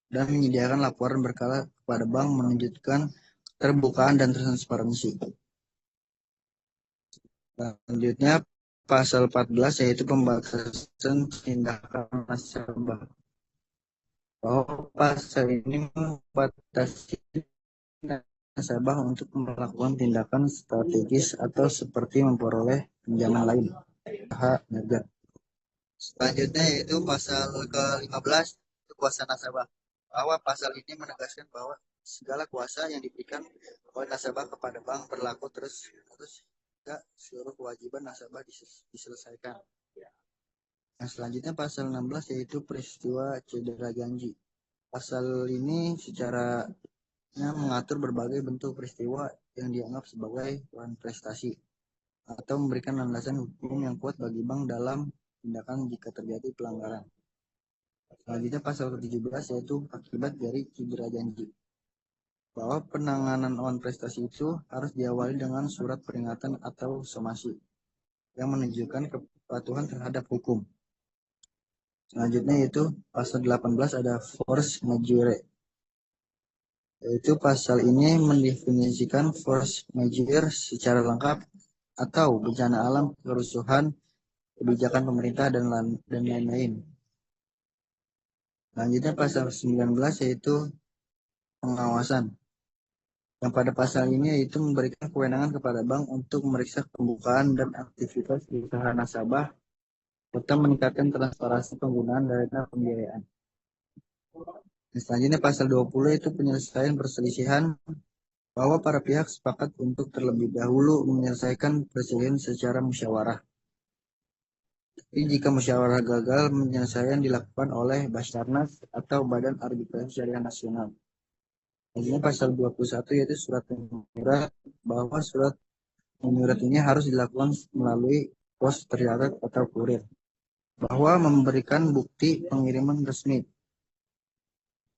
dan menyediakan laporan berkala kepada bank menunjukkan keterbukaan dan transparansi. Selanjutnya pasal 14 yaitu pembatasan tindakan nasabah. Bahwa pasal ini membatasi nasabah untuk melakukan tindakan strategis atau seperti memperoleh pinjaman lain. Selanjutnya yaitu pasal ke-15 itu kuasa nasabah. Bahwa pasal ini menegaskan bahwa segala kuasa yang diberikan oleh nasabah kepada bank berlaku terus hingga seluruh kewajiban nasabah diselesaikan. Nah, selanjutnya pasal 16 yaitu peristiwa cedera janji. Pasal ini secara mengatur berbagai bentuk peristiwa yang dianggap sebagai bahan prestasi atau memberikan landasan hukum yang kuat bagi bank dalam tindakan jika terjadi pelanggaran. Selanjutnya pasal ke-17 yaitu akibat dari cedera janji. Bahwa penanganan awan prestasi itu harus diawali dengan surat peringatan atau somasi yang menunjukkan kepatuhan terhadap hukum. Selanjutnya yaitu pasal 18 ada force majeure. Yaitu pasal ini mendefinisikan force majeure secara lengkap atau bencana alam, kerusuhan, kebijakan pemerintah dan lain-lain. Selanjutnya pasal 19 yaitu pengawasan. Yang pada pasal ini yaitu memberikan kewenangan kepada bank untuk memeriksa pembukaan dan aktivitas usaha nasabah serta meningkatkan transparansi penggunaan dana pembiayaan. Selanjutnya pasal 20 itu penyelesaian perselisihan, bahwa para pihak sepakat untuk terlebih dahulu menyelesaikan perselisihan secara musyawarah. Tapi jika musyawarah gagal, penyelesaian dilakukan oleh Basarnas atau Badan Arbitrase Syariah Nasional. Selanjutnya pasal 21 yaitu surat menyurat, bahwa surat menyurat ini harus dilakukan melalui pos tercatat atau kurir, bahwa memberikan bukti pengiriman resmi.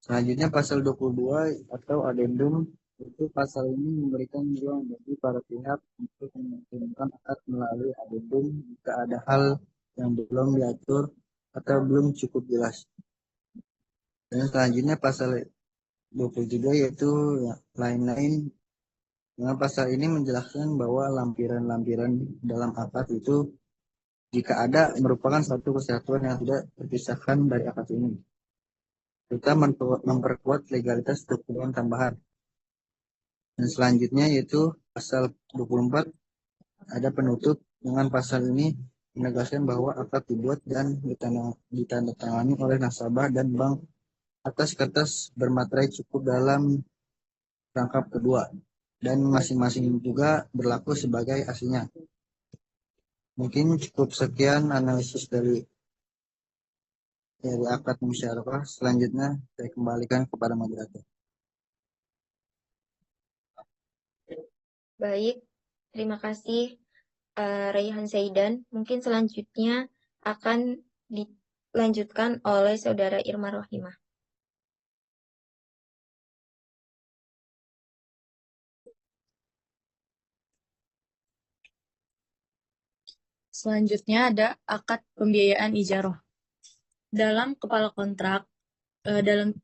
Selanjutnya pasal 22 atau adendum Itu pasal ini memberikan ruang bagi para pihak untuk menentukan akad melalui adendum jika ada hal yang belum diatur atau belum cukup jelas. Dan selanjutnya pasal 23 yaitu lain-lain. Dengan pasal ini menjelaskan bahwa lampiran-lampiran dalam akad itu jika ada merupakan satu kesatuan yang tidak terpisahkan dari akad ini. Kita memperkuat legalitas dokumen tambahan. Dan selanjutnya yaitu pasal 24 ada penutup. Dengan pasal ini menegaskan bahwa akad dibuat dan ditandatangani oleh nasabah dan bank atas kertas bermaterai cukup dalam rangkap kedua dan masing-masing juga berlaku sebagai aslinya. Mungkin cukup sekian analisis dari akad musyawarah. Selanjutnya saya kembalikan kepada moderator. Baik, terima kasih Raihan Saidan. Mungkin selanjutnya akan dilanjutkan oleh Saudara Irma Rohimah. Selanjutnya ada akad pembiayaan ijaroh. Dalam kepala kontrak, dalam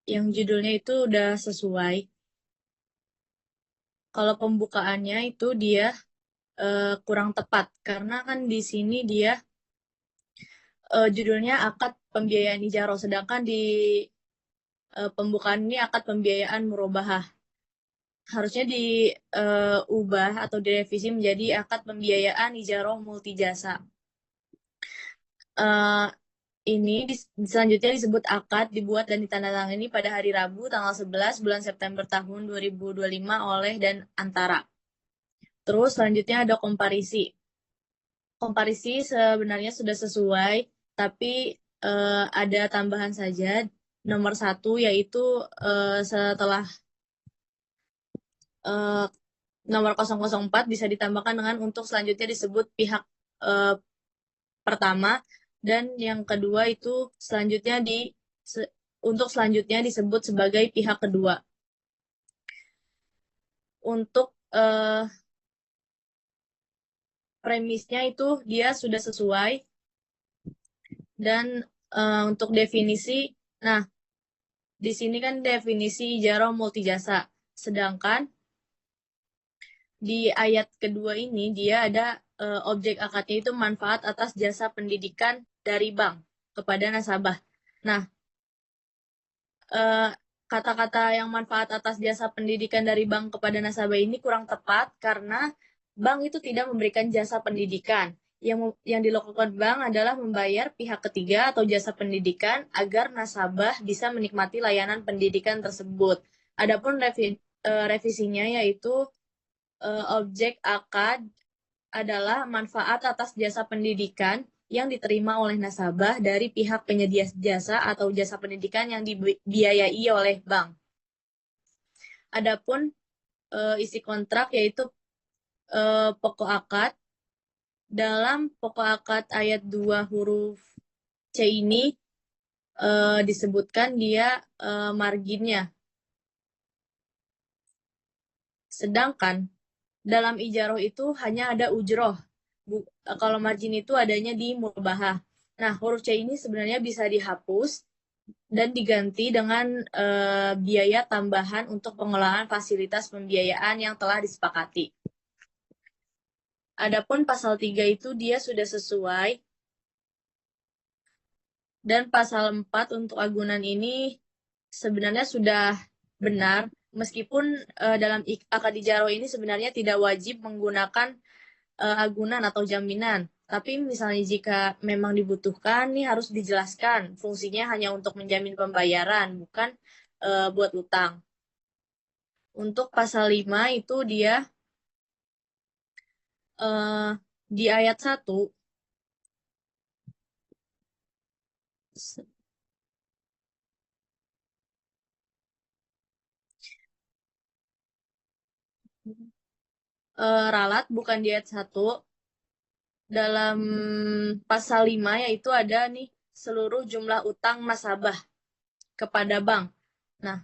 yang judulnya itu udah sesuai. Kalau pembukaannya itu dia kurang tepat karena kan di sini dia judulnya akad pembiayaan ijaroh, sedangkan di pembukaan ini akad pembiayaan murabahah. Harusnya diubah atau direvisi menjadi akad pembiayaan ijaroh multijasa. Ini selanjutnya disebut akad dibuat dan ditandatangani pada hari Rabu tanggal 11 bulan September tahun 2025 oleh dan antara. Terus selanjutnya ada komparisi. Komparisi sebenarnya sudah sesuai, tapi ada tambahan saja. Nomor 1 yaitu setelah nomor 004 bisa ditambahkan dengan untuk selanjutnya disebut pihak pertama, dan yang kedua itu selanjutnya untuk selanjutnya disebut sebagai pihak kedua. Untuk premisnya itu dia sudah sesuai, dan untuk definisi, nah di sini kan definisi ijarah multijasa, sedangkan di ayat kedua ini dia ada objek akadnya itu manfaat atas jasa pendidikan dari bank kepada nasabah. Nah, kata-kata yang manfaat atas jasa pendidikan dari bank kepada nasabah ini kurang tepat karena bank itu tidak memberikan jasa pendidikan. Yang dilakukan bank adalah membayar pihak ketiga atau jasa pendidikan agar nasabah bisa menikmati layanan pendidikan tersebut. Adapun revisinya yaitu objek akad adalah manfaat atas jasa pendidikan yang diterima oleh nasabah dari pihak penyedia jasa atau jasa pendidikan yang dibiayai oleh bank. Adapun isi kontrak yaitu pokok akad. Dalam pokok akad ayat 2 huruf C ini disebutkan dia marginnya. Sedangkan dalam ijaroh itu hanya ada ujroh. Kalau margin itu adanya di murabahah. Nah, huruf C ini sebenarnya bisa dihapus dan diganti dengan biaya tambahan untuk pengelolaan fasilitas pembiayaan yang telah disepakati. Adapun pasal 3 itu dia sudah sesuai. Dan pasal 4 untuk agunan ini sebenarnya sudah benar, meskipun dalam akad ijaroh ini sebenarnya tidak wajib menggunakan agunan atau jaminan. Tapi misalnya jika memang dibutuhkan, nih harus dijelaskan fungsinya hanya untuk menjamin pembayaran, bukan buat utang. Untuk pasal 5 itu dia di ayat 1 ralat bukan di ayat 1. Dalam pasal 5 yaitu ada nih seluruh jumlah utang nasabah kepada bank. Nah,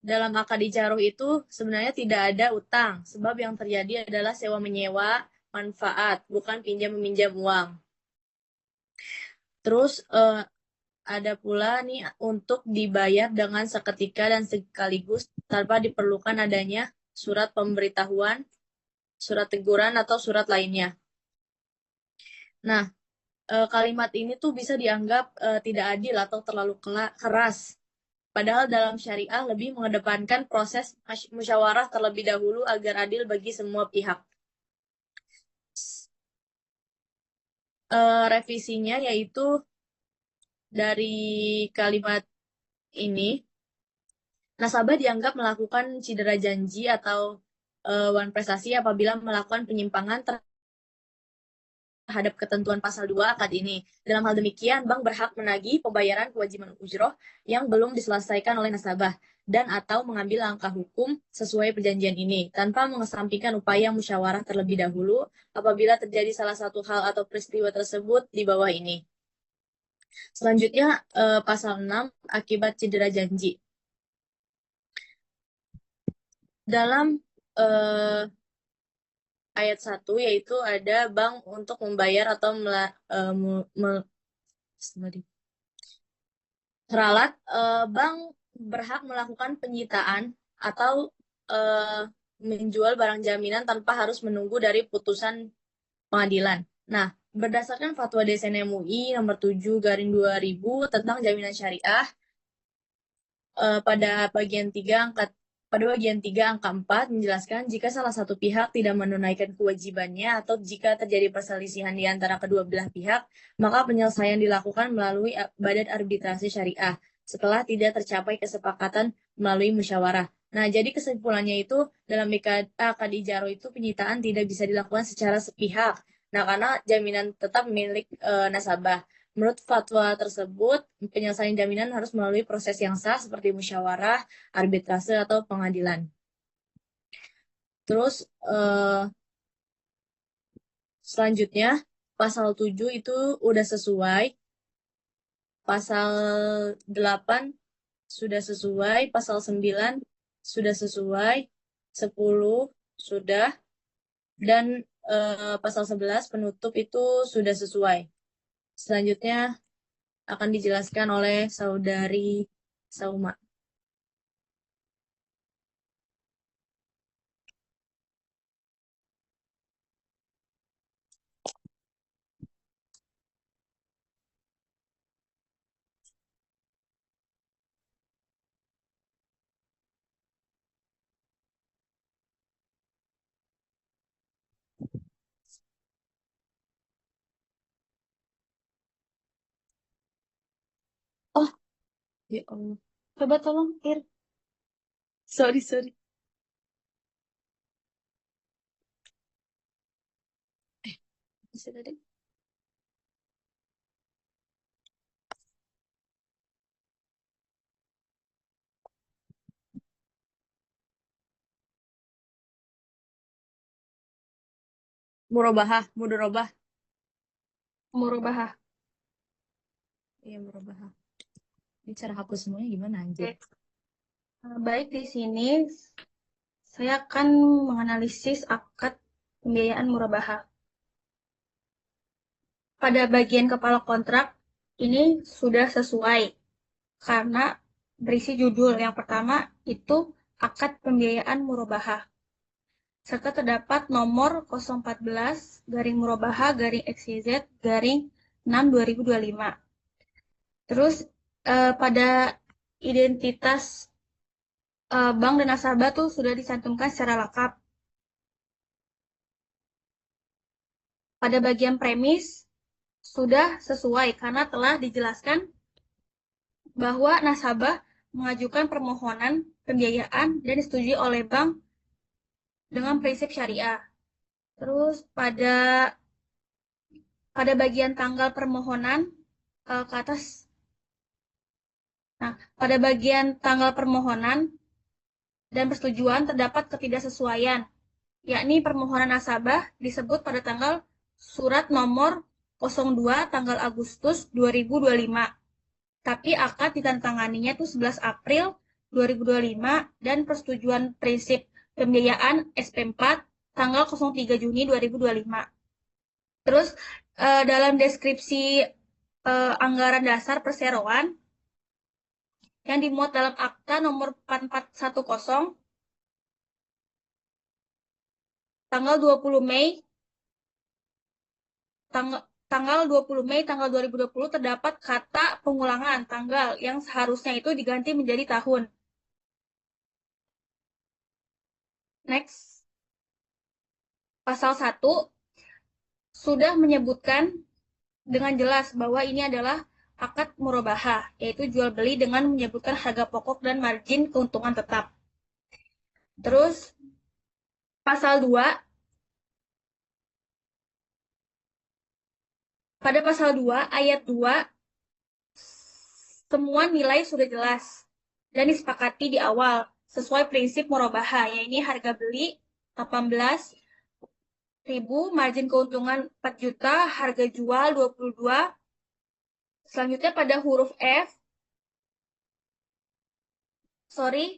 dalam akad ijaroh itu sebenarnya tidak ada utang, sebab yang terjadi adalah sewa menyewa manfaat, bukan pinjam meminjam uang. Terus ada pula nih untuk dibayar dengan seketika dan sekaligus tanpa diperlukan adanya surat pemberitahuan, surat teguran atau surat lainnya. Nah, kalimat ini tuh bisa dianggap tidak adil atau terlalu keras. Padahal dalam syariah lebih mengedepankan proses musyawarah terlebih dahulu agar adil bagi semua pihak. Revisinya yaitu dari kalimat ini, nasabah dianggap melakukan cedera janji atau wan prestasi apabila melakukan penyimpangan terhadap ketentuan pasal 2 akad ini. Dalam hal demikian, bank berhak menagih pembayaran kewajiban ujroh yang belum diselesaikan oleh nasabah dan atau mengambil langkah hukum sesuai perjanjian ini, tanpa mengesampingkan upaya musyawarah terlebih dahulu apabila terjadi salah satu hal atau peristiwa tersebut di bawah ini. Selanjutnya, pasal 6, akibat cedera janji. Dalam ayat 1 yaitu ada bank untuk membayar atau meralat, bank berhak melakukan penyitaan atau menjual barang jaminan tanpa harus menunggu dari putusan pengadilan. Nah, berdasarkan fatwa DSN MUI nomor 7/2000 tentang jaminan syariah, pada bagian 3 angka 4 menjelaskan jika salah satu pihak tidak menunaikan kewajibannya atau jika terjadi perselisihan di antara kedua belah pihak, maka penyelesaian dilakukan melalui badan arbitrasi syariah setelah tidak tercapai kesepakatan melalui musyawarah. Nah, jadi kesimpulannya itu dalam akad ijaroh itu penyitaan tidak bisa dilakukan secara sepihak. Nah, karena jaminan tetap milik nasabah. Menurut fatwa tersebut, penyelesaian jaminan harus melalui proses yang sah seperti musyawarah, arbitrase, atau pengadilan. Terus, selanjutnya, pasal 7 itu udah sesuai, pasal 8 sudah sesuai, pasal 9 sudah sesuai, 10 sudah, dan pasal 11 penutup itu sudah sesuai. Selanjutnya akan dijelaskan oleh Saudari Sauma. Oh, ya Allah. Coba tolong, Ir. Sorry. Bisa tadi? Murabahah. Iya, murabahah. Ini cara hapus semuanya gimana, anjir? Baik, di sini saya akan menganalisis akad pembiayaan murabahah. Pada bagian kepala kontrak, ini sudah sesuai karena berisi judul. Yang pertama itu akad pembiayaan murabahah. Serta terdapat nomor 014-murabahah-XYZ-6/2025. Terus pada identitas bank dan nasabah tuh sudah dicantumkan secara lengkap. Pada bagian premis sudah sesuai karena telah dijelaskan bahwa nasabah mengajukan permohonan pembiayaan dan disetujui oleh bank dengan prinsip syariah. Terus pada bagian tanggal permohonan ke atas. Nah, pada bagian tanggal permohonan dan persetujuan terdapat ketidaksesuaian, yakni permohonan nasabah disebut pada tanggal surat nomor 02 tanggal Agustus 2025. Tapi akad ditandatanganinya itu 11 April 2025 dan persetujuan prinsip pembiayaan SP4 tanggal 03 Juni 2025. Terus dalam deskripsi anggaran dasar perseroan yang dimuat dalam Akta nomor 4410 tanggal 20 Mei tanggal 2020 terdapat kata pengulangan tanggal yang seharusnya itu diganti menjadi tahun. Next. Pasal 1 sudah menyebutkan dengan jelas bahwa ini adalah akad murabahah, yaitu jual beli dengan menyebutkan harga pokok dan margin keuntungan tetap. Terus pasal 2, pada pasal 2 ayat 2 semua nilai sudah jelas dan disepakati di awal sesuai prinsip murabahah, yaitu harga beli 18.000, margin keuntungan 4 juta, harga jual 22. Selanjutnya pada huruf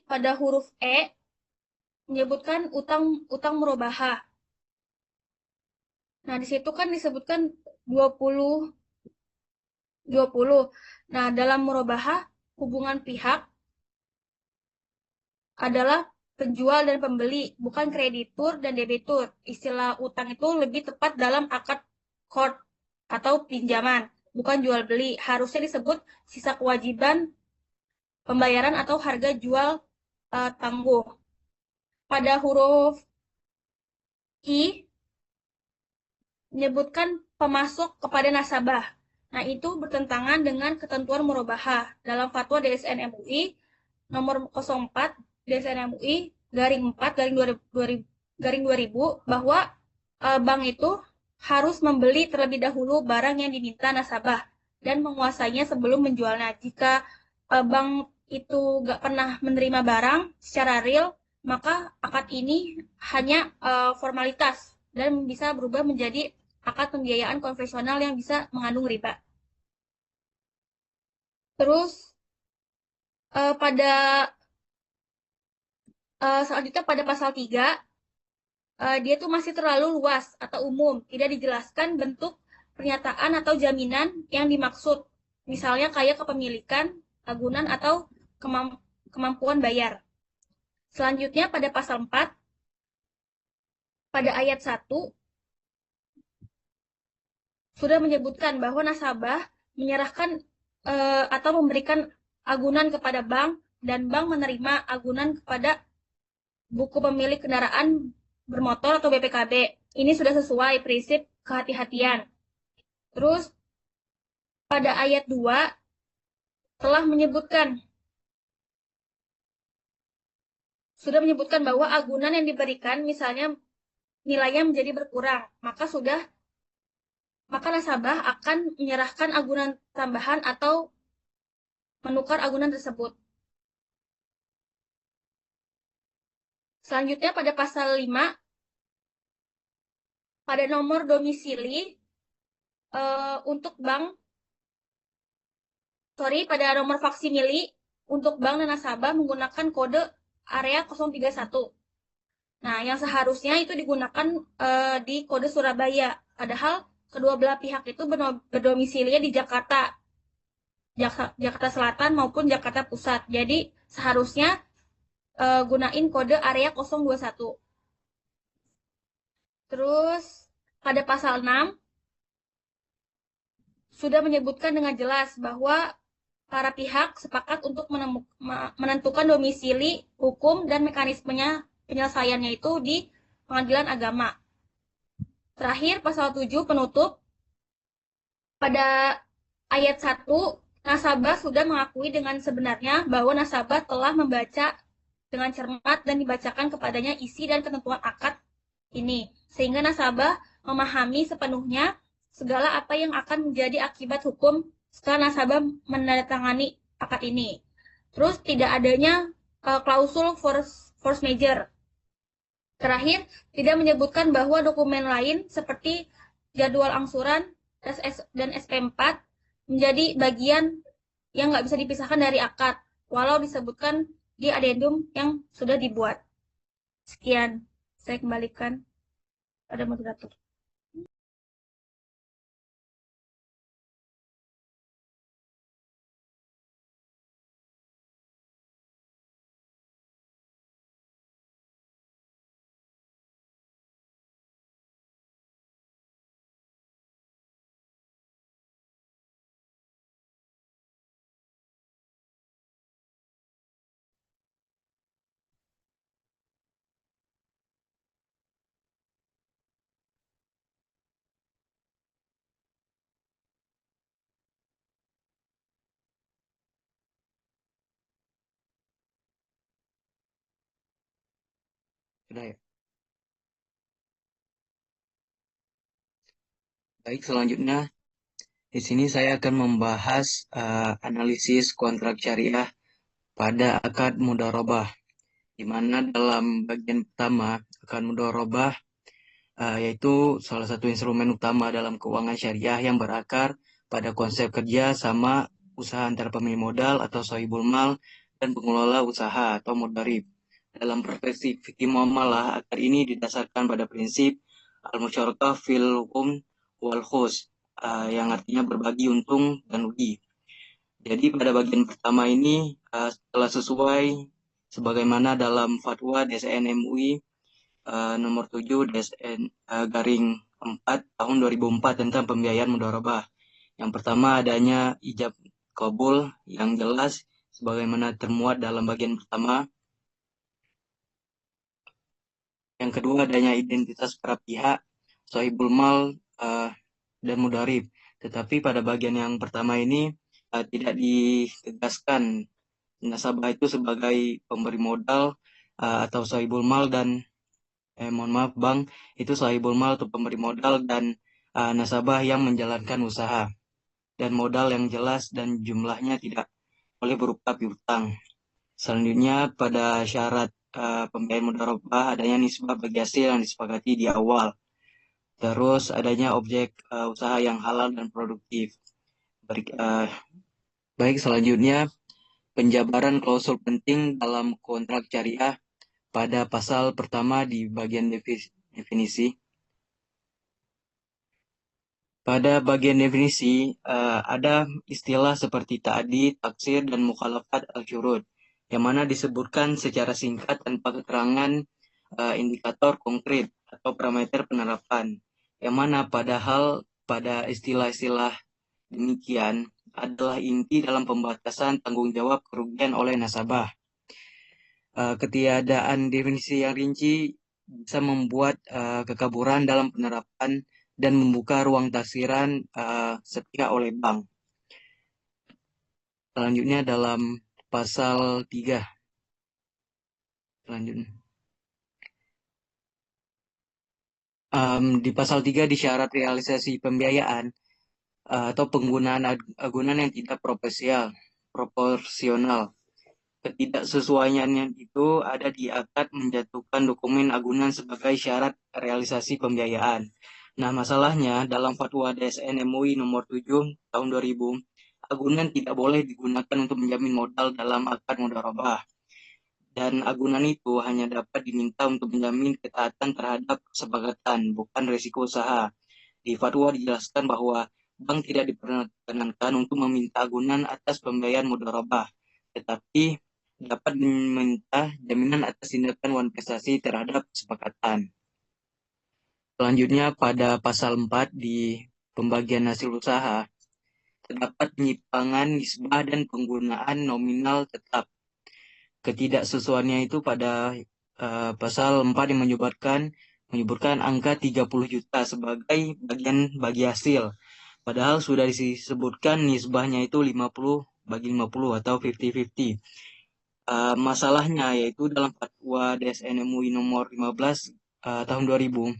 pada huruf E menyebutkan utang murabahah. Nah, di situ kan disebutkan 20. Nah, dalam murabahah hubungan pihak adalah penjual dan pembeli, bukan kreditur dan debitur. Istilah utang itu lebih tepat dalam akad qard atau pinjaman, bukan jual beli. Harusnya disebut sisa kewajiban pembayaran atau harga jual tangguh. Pada huruf I menyebutkan pemasok kepada nasabah. Nah, itu bertentangan dengan ketentuan murabahah dalam fatwa DSN MUI nomor 04 DSN MUI /4/2000 bahwa bank itu harus membeli terlebih dahulu barang yang diminta nasabah dan menguasainya sebelum menjualnya. Jika bank itu nggak pernah menerima barang secara real, maka akad ini hanya formalitas dan bisa berubah menjadi akad pembiayaan konvensional yang bisa mengandung riba. Terus selanjutnya pada pasal 3, dia tuh masih terlalu luas atau umum, tidak dijelaskan bentuk pernyataan atau jaminan yang dimaksud. Misalnya kayak kepemilikan, agunan, atau kemampuan bayar. Selanjutnya pada pasal 4, pada ayat 1, sudah menyebutkan bahwa nasabah menyerahkan atau memberikan agunan kepada bank dan bank menerima agunan kepada buku pemilik kendaraan bermotor atau BPKB. Ini sudah sesuai prinsip kehati-hatian. Terus pada ayat 2 telah sudah menyebutkan bahwa agunan yang diberikan misalnya nilainya menjadi berkurang, maka nasabah akan menyerahkan agunan tambahan atau menukar agunan tersebut. Selanjutnya pada pasal 5, pada nomor domisili untuk bank, pada nomor faksimili untuk bank dan nasabah menggunakan kode area 031. Nah, yang seharusnya itu digunakan di kode Surabaya, padahal kedua belah pihak itu berdomisilinya di Jakarta Selatan maupun Jakarta Pusat. Jadi seharusnya gunain kode area 021. Terus pada pasal 6 sudah menyebutkan dengan jelas bahwa para pihak sepakat untuk menentukan domisili hukum dan mekanismenya penyelesaiannya itu di pengadilan agama. Terakhir, pasal 7 penutup. Pada ayat 1, nasabah sudah mengakui dengan sebenarnya bahwa nasabah telah membaca dengan cermat dan dibacakan kepadanya isi dan ketentuan akad ini, sehingga nasabah memahami sepenuhnya segala apa yang akan menjadi akibat hukum setelah nasabah menandatangani akad ini. Terus tidak adanya klausul force majeure. Terakhir, tidak menyebutkan bahwa dokumen lain seperti jadwal angsuran dan SP4 menjadi bagian yang nggak bisa dipisahkan dari akad, walau disebutkan di adendum yang sudah dibuat. Sekian, saya kembalikan pada moderator. Sudah ya. Baik, selanjutnya di sini saya akan membahas analisis kontrak syariah pada akad mudharabah, di mana dalam bagian pertama akad mudharabah yaitu salah satu instrumen utama dalam keuangan syariah yang berakar pada konsep kerja sama usaha antar pemilik modal atau sahibul mal dan pengelola usaha atau mudharib. Dalam perspektif fikih muamalah, akad ini didasarkan pada prinsip al-musyarakah fil hukum wal khus, yang artinya berbagi untung dan rugi. Jadi pada bagian pertama ini telah sesuai sebagaimana dalam fatwa DSN MUI nomor 7 DSN garing 4 tahun 2004 tentang pembiayaan mudharabah. Yang pertama adanya ijab qabul yang jelas sebagaimana termuat dalam bagian pertama. Yang kedua adanya identitas para pihak, sahibul mal dan mudharib. Tetapi pada bagian yang pertama ini tidak ditegaskan nasabah itu sebagai pemberi modal atau sahibul mal dan mohon maaf bank itu sahibul mal atau pemberi modal dan nasabah yang menjalankan usaha dan modal yang jelas dan jumlahnya tidak boleh berupa piutang. Selanjutnya pada syarat pembiayaan mudharabah adanya nisbah bagi hasil yang disepakati di awal. Terus adanya objek usaha yang halal dan produktif. Baik, selanjutnya penjabaran klausul penting dalam kontrak syariah pada pasal pertama di bagian definisi. Pada bagian definisi ada istilah seperti ta'di, taksir, dan mukhalafat al-syurut, yang mana disebutkan secara singkat tanpa keterangan indikator konkret atau parameter penerapan, yang mana padahal pada istilah-istilah demikian adalah inti dalam pembatasan tanggung jawab kerugian oleh nasabah. Ketiadaan definisi yang rinci bisa membuat kekaburan dalam penerapan dan membuka ruang taksiran sepihak oleh bank. Selanjutnya dalam pasal 3. Selanjutnya. Di pasal 3 di syarat realisasi pembiayaan atau penggunaan agunan yang tidak proporsional. Ketidaksesuaiannya itu ada di akad menjatuhkan dokumen agunan sebagai syarat realisasi pembiayaan. Nah, masalahnya dalam fatwa DSN MUI nomor 7 tahun 2000, agunan tidak boleh digunakan untuk menjamin modal dalam akad mudharabah. Dan agunan itu hanya dapat diminta untuk menjamin ketaatan terhadap kesepakatan, bukan risiko usaha. Di fatwa dijelaskan bahwa bank tidak diperkenankan untuk meminta agunan atas pembiayaan mudharabah, tetapi dapat meminta jaminan atas tindakan wan prestasi terhadap kesepakatan. Selanjutnya pada pasal 4 di pembagian hasil usaha, terdapat penyimpangan nisbah dan penggunaan nominal tetap. Ketidaksesuaiannya itu pada pasal 4 yang menyebutkan angka 30 juta sebagai bagian bagi hasil. Padahal sudah disebutkan nisbahnya itu 50 bagi 50 atau 50-50. Masalahnya yaitu dalam fatwa DSN MUI nomor 15 tahun 2000,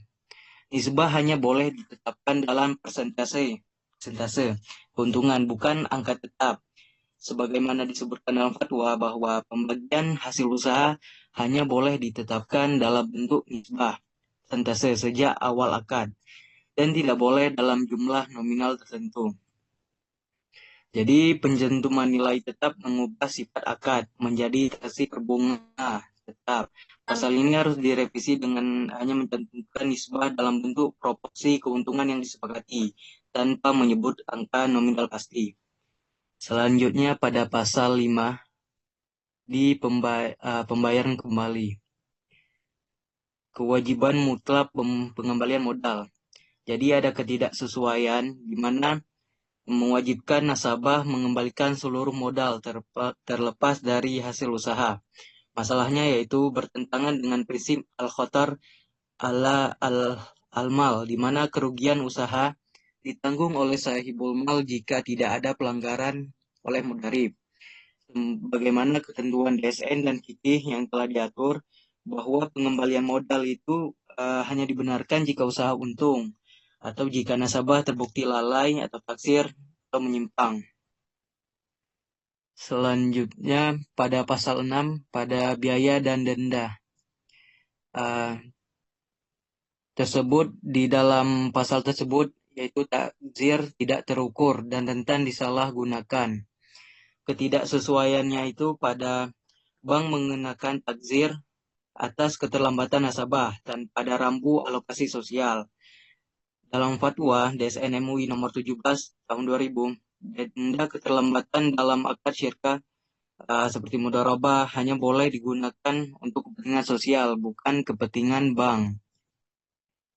nisbah hanya boleh ditetapkan dalam persentase keuntungan, bukan angka tetap. Sebagaimana disebutkan dalam fatwa bahwa pembagian hasil usaha hanya boleh ditetapkan dalam bentuk nisbah persentase sejak awal akad dan tidak boleh dalam jumlah nominal tertentu. Jadi pencantuman nilai tetap mengubah sifat akad menjadi transaksi berbunga tetap. Pasal ini harus direvisi dengan hanya mencantumkan nisbah dalam bentuk proporsi keuntungan yang disepakati tanpa menyebut angka nominal pasti. Selanjutnya pada pasal 5 di pembayaran kembali. Kewajiban mutlak pengembalian modal. Jadi ada ketidaksesuaian di mana mewajibkan nasabah mengembalikan seluruh modal terlepas dari hasil usaha. Masalahnya yaitu bertentangan dengan prinsip al-khotar ala al-mal, di mana kerugian usaha ditanggung oleh sahibul mal jika tidak ada pelanggaran oleh mudarib. Bagaimana ketentuan DSN dan fikih yang telah diatur bahwa pengembalian modal itu hanya dibenarkan jika usaha untung atau jika nasabah terbukti lalai atau taksir atau menyimpang. Selanjutnya pada pasal 6 pada biaya dan denda. Tersebut di dalam pasal tersebut yaitu takzir tidak terukur dan rentan disalahgunakan. Ketidaksesuaiannya itu pada bank mengenakan takzir atas keterlambatan nasabah dan pada rambu alokasi sosial. Dalam fatwa DSN MUI nomor 17 tahun 2000, denda keterlambatan dalam akad syirkah seperti mudharabah hanya boleh digunakan untuk kepentingan sosial, bukan kepentingan bank.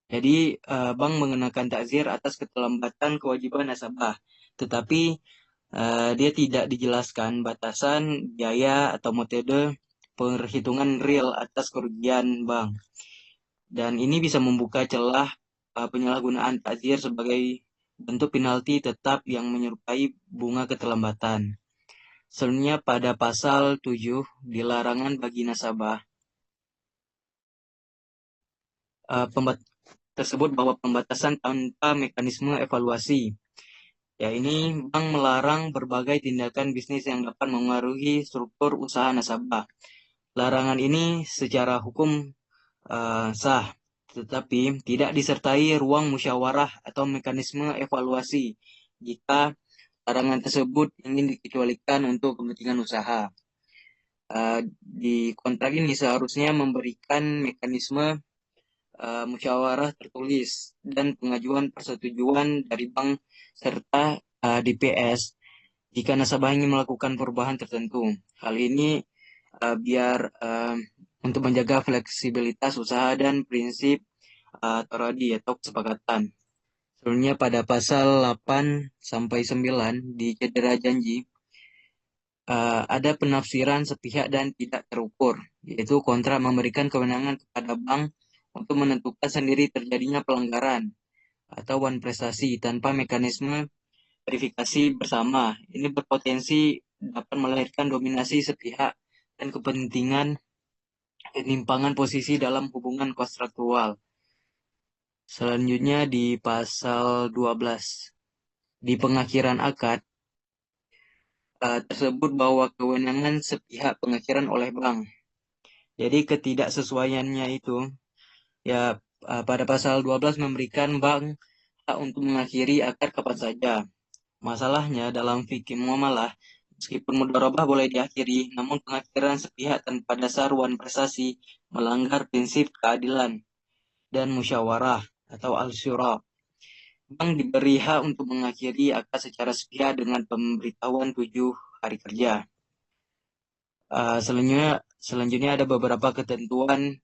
Jadi bank mengenakan takzir atas keterlambatan kewajiban nasabah, tetapi dia tidak dijelaskan batasan biaya atau metode perhitungan real atas kerugian bank. Dan ini bisa membuka celah penyalahgunaan takzir sebagai bentuk penalti tetap yang menyerupai bunga keterlambatan. Selanjutnya pada pasal 7 dilarangan bagi nasabah tersebut bahwa pembatasan tanpa mekanisme evaluasi. Ya, ini bank melarang berbagai tindakan bisnis yang dapat mengaruhi struktur usaha nasabah. Larangan ini secara hukum sah, tetapi tidak disertai ruang musyawarah atau mekanisme evaluasi jika larangan tersebut ingin dikecualikan untuk kepentingan usaha. Di kontrak ini seharusnya memberikan mekanisme musyawarah tertulis dan pengajuan persetujuan dari bank serta DPS jika nasabah ingin melakukan perubahan tertentu. Hal ini biar untuk menjaga fleksibilitas usaha dan prinsip taradi atau kesepakatan. Selanjutnya pada pasal 8 sampai 9 di cedera janji ada penafsiran sepihak dan tidak terukur, yaitu kontrak memberikan kewenangan kepada bank untuk menentukan sendiri terjadinya pelanggaran atau wan prestasi tanpa mekanisme verifikasi bersama. Ini berpotensi dapat melahirkan dominasi sepihak dan kepentingan penyimpangan posisi dalam hubungan kontraktual. Selanjutnya di pasal 12 di pengakhiran akad tersebut bahwa kewenangan sepihak pengakhiran oleh bank. Jadi ketidaksesuaiannya itu ya pada pasal 12 memberikan bank hak untuk mengakhiri akad kapan saja. Masalahnya dalam fikih muamalah, meskipun mudharabah boleh diakhiri, namun pengakhiran sepihak tanpa dasar wan prestasi melanggar prinsip keadilan dan musyawarah atau al-syura. Bank diberi hak untuk mengakhiri akad secara sepihak dengan pemberitahuan 7 hari kerja. Selanjutnya ada beberapa ketentuan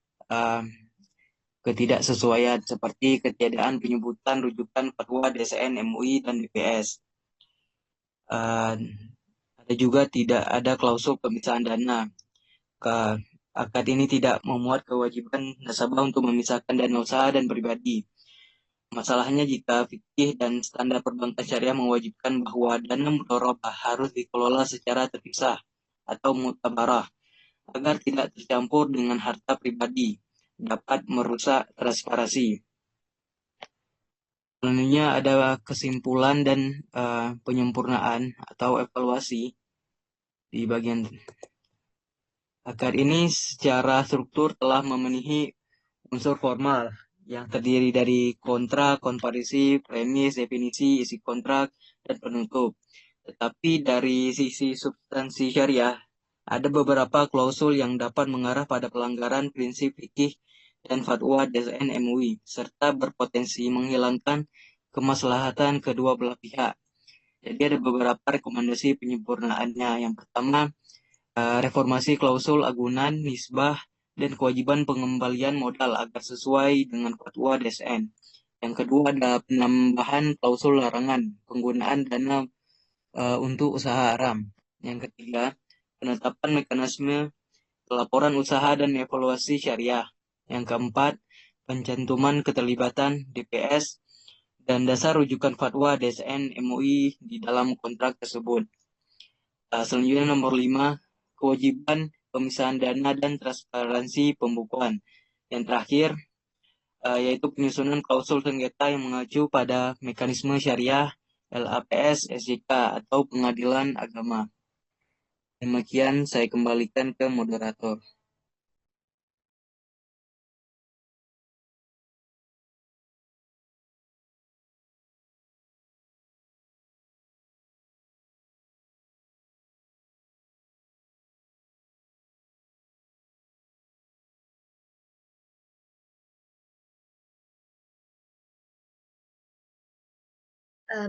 ketidaksesuaian seperti ketiadaan penyebutan rujukan fatwa DSN MUI dan DPS. Ada juga tidak ada klausul pemisahan dana. Akad ini tidak memuat kewajiban nasabah untuk memisahkan dana usaha dan pribadi. Masalahnya jika fikih dan standar perbankan syariah mewajibkan bahwa dana mudharabah harus dikelola secara terpisah atau mutabarah agar tidak tercampur dengan harta pribadi, dapat merusak transparansi. Selanjutnya ada kesimpulan dan penyempurnaan atau evaluasi di bagian akad ini secara struktur telah memenuhi unsur formal yang terdiri dari kontrak, komparisi, premis, definisi, isi kontrak, dan penutup. Tetapi dari sisi substansi syariah, ada beberapa klausul yang dapat mengarah pada pelanggaran prinsip fikih dan fatwa DSN MUI, serta berpotensi menghilangkan kemaslahatan kedua belah pihak. Jadi ada beberapa rekomendasi penyempurnaannya. Yang pertama, reformasi klausul agunan, nisbah, dan kewajiban pengembalian modal agar sesuai dengan fatwa DSN. Yang kedua ada penambahan klausul larangan penggunaan dana untuk usaha haram. Yang ketiga, penetapan mekanisme pelaporan usaha dan evaluasi syariah. Yang keempat, pencantuman keterlibatan DPS dan dasar rujukan fatwa DSN MUI di dalam kontrak tersebut. Selanjutnya nomor 5, kewajiban pemisahan dana dan transparansi pembukuan. Yang terakhir, yaitu penyusunan klausul sengketa yang mengacu pada mekanisme syariah, LAPS, SJK, atau pengadilan agama. Demikian saya kembalikan ke moderator.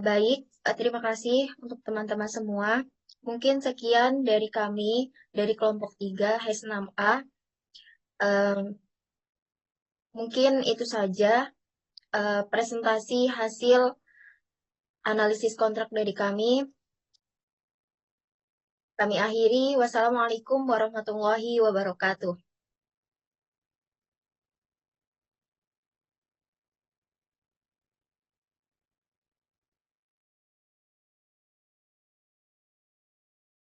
Baik, terima kasih untuk teman-teman semua. Mungkin sekian dari kami, dari kelompok 3, HES 6A. Mungkin itu saja presentasi hasil analisis kontrak dari kami. Kami akhiri. Wassalamualaikum warahmatullahi wabarakatuh.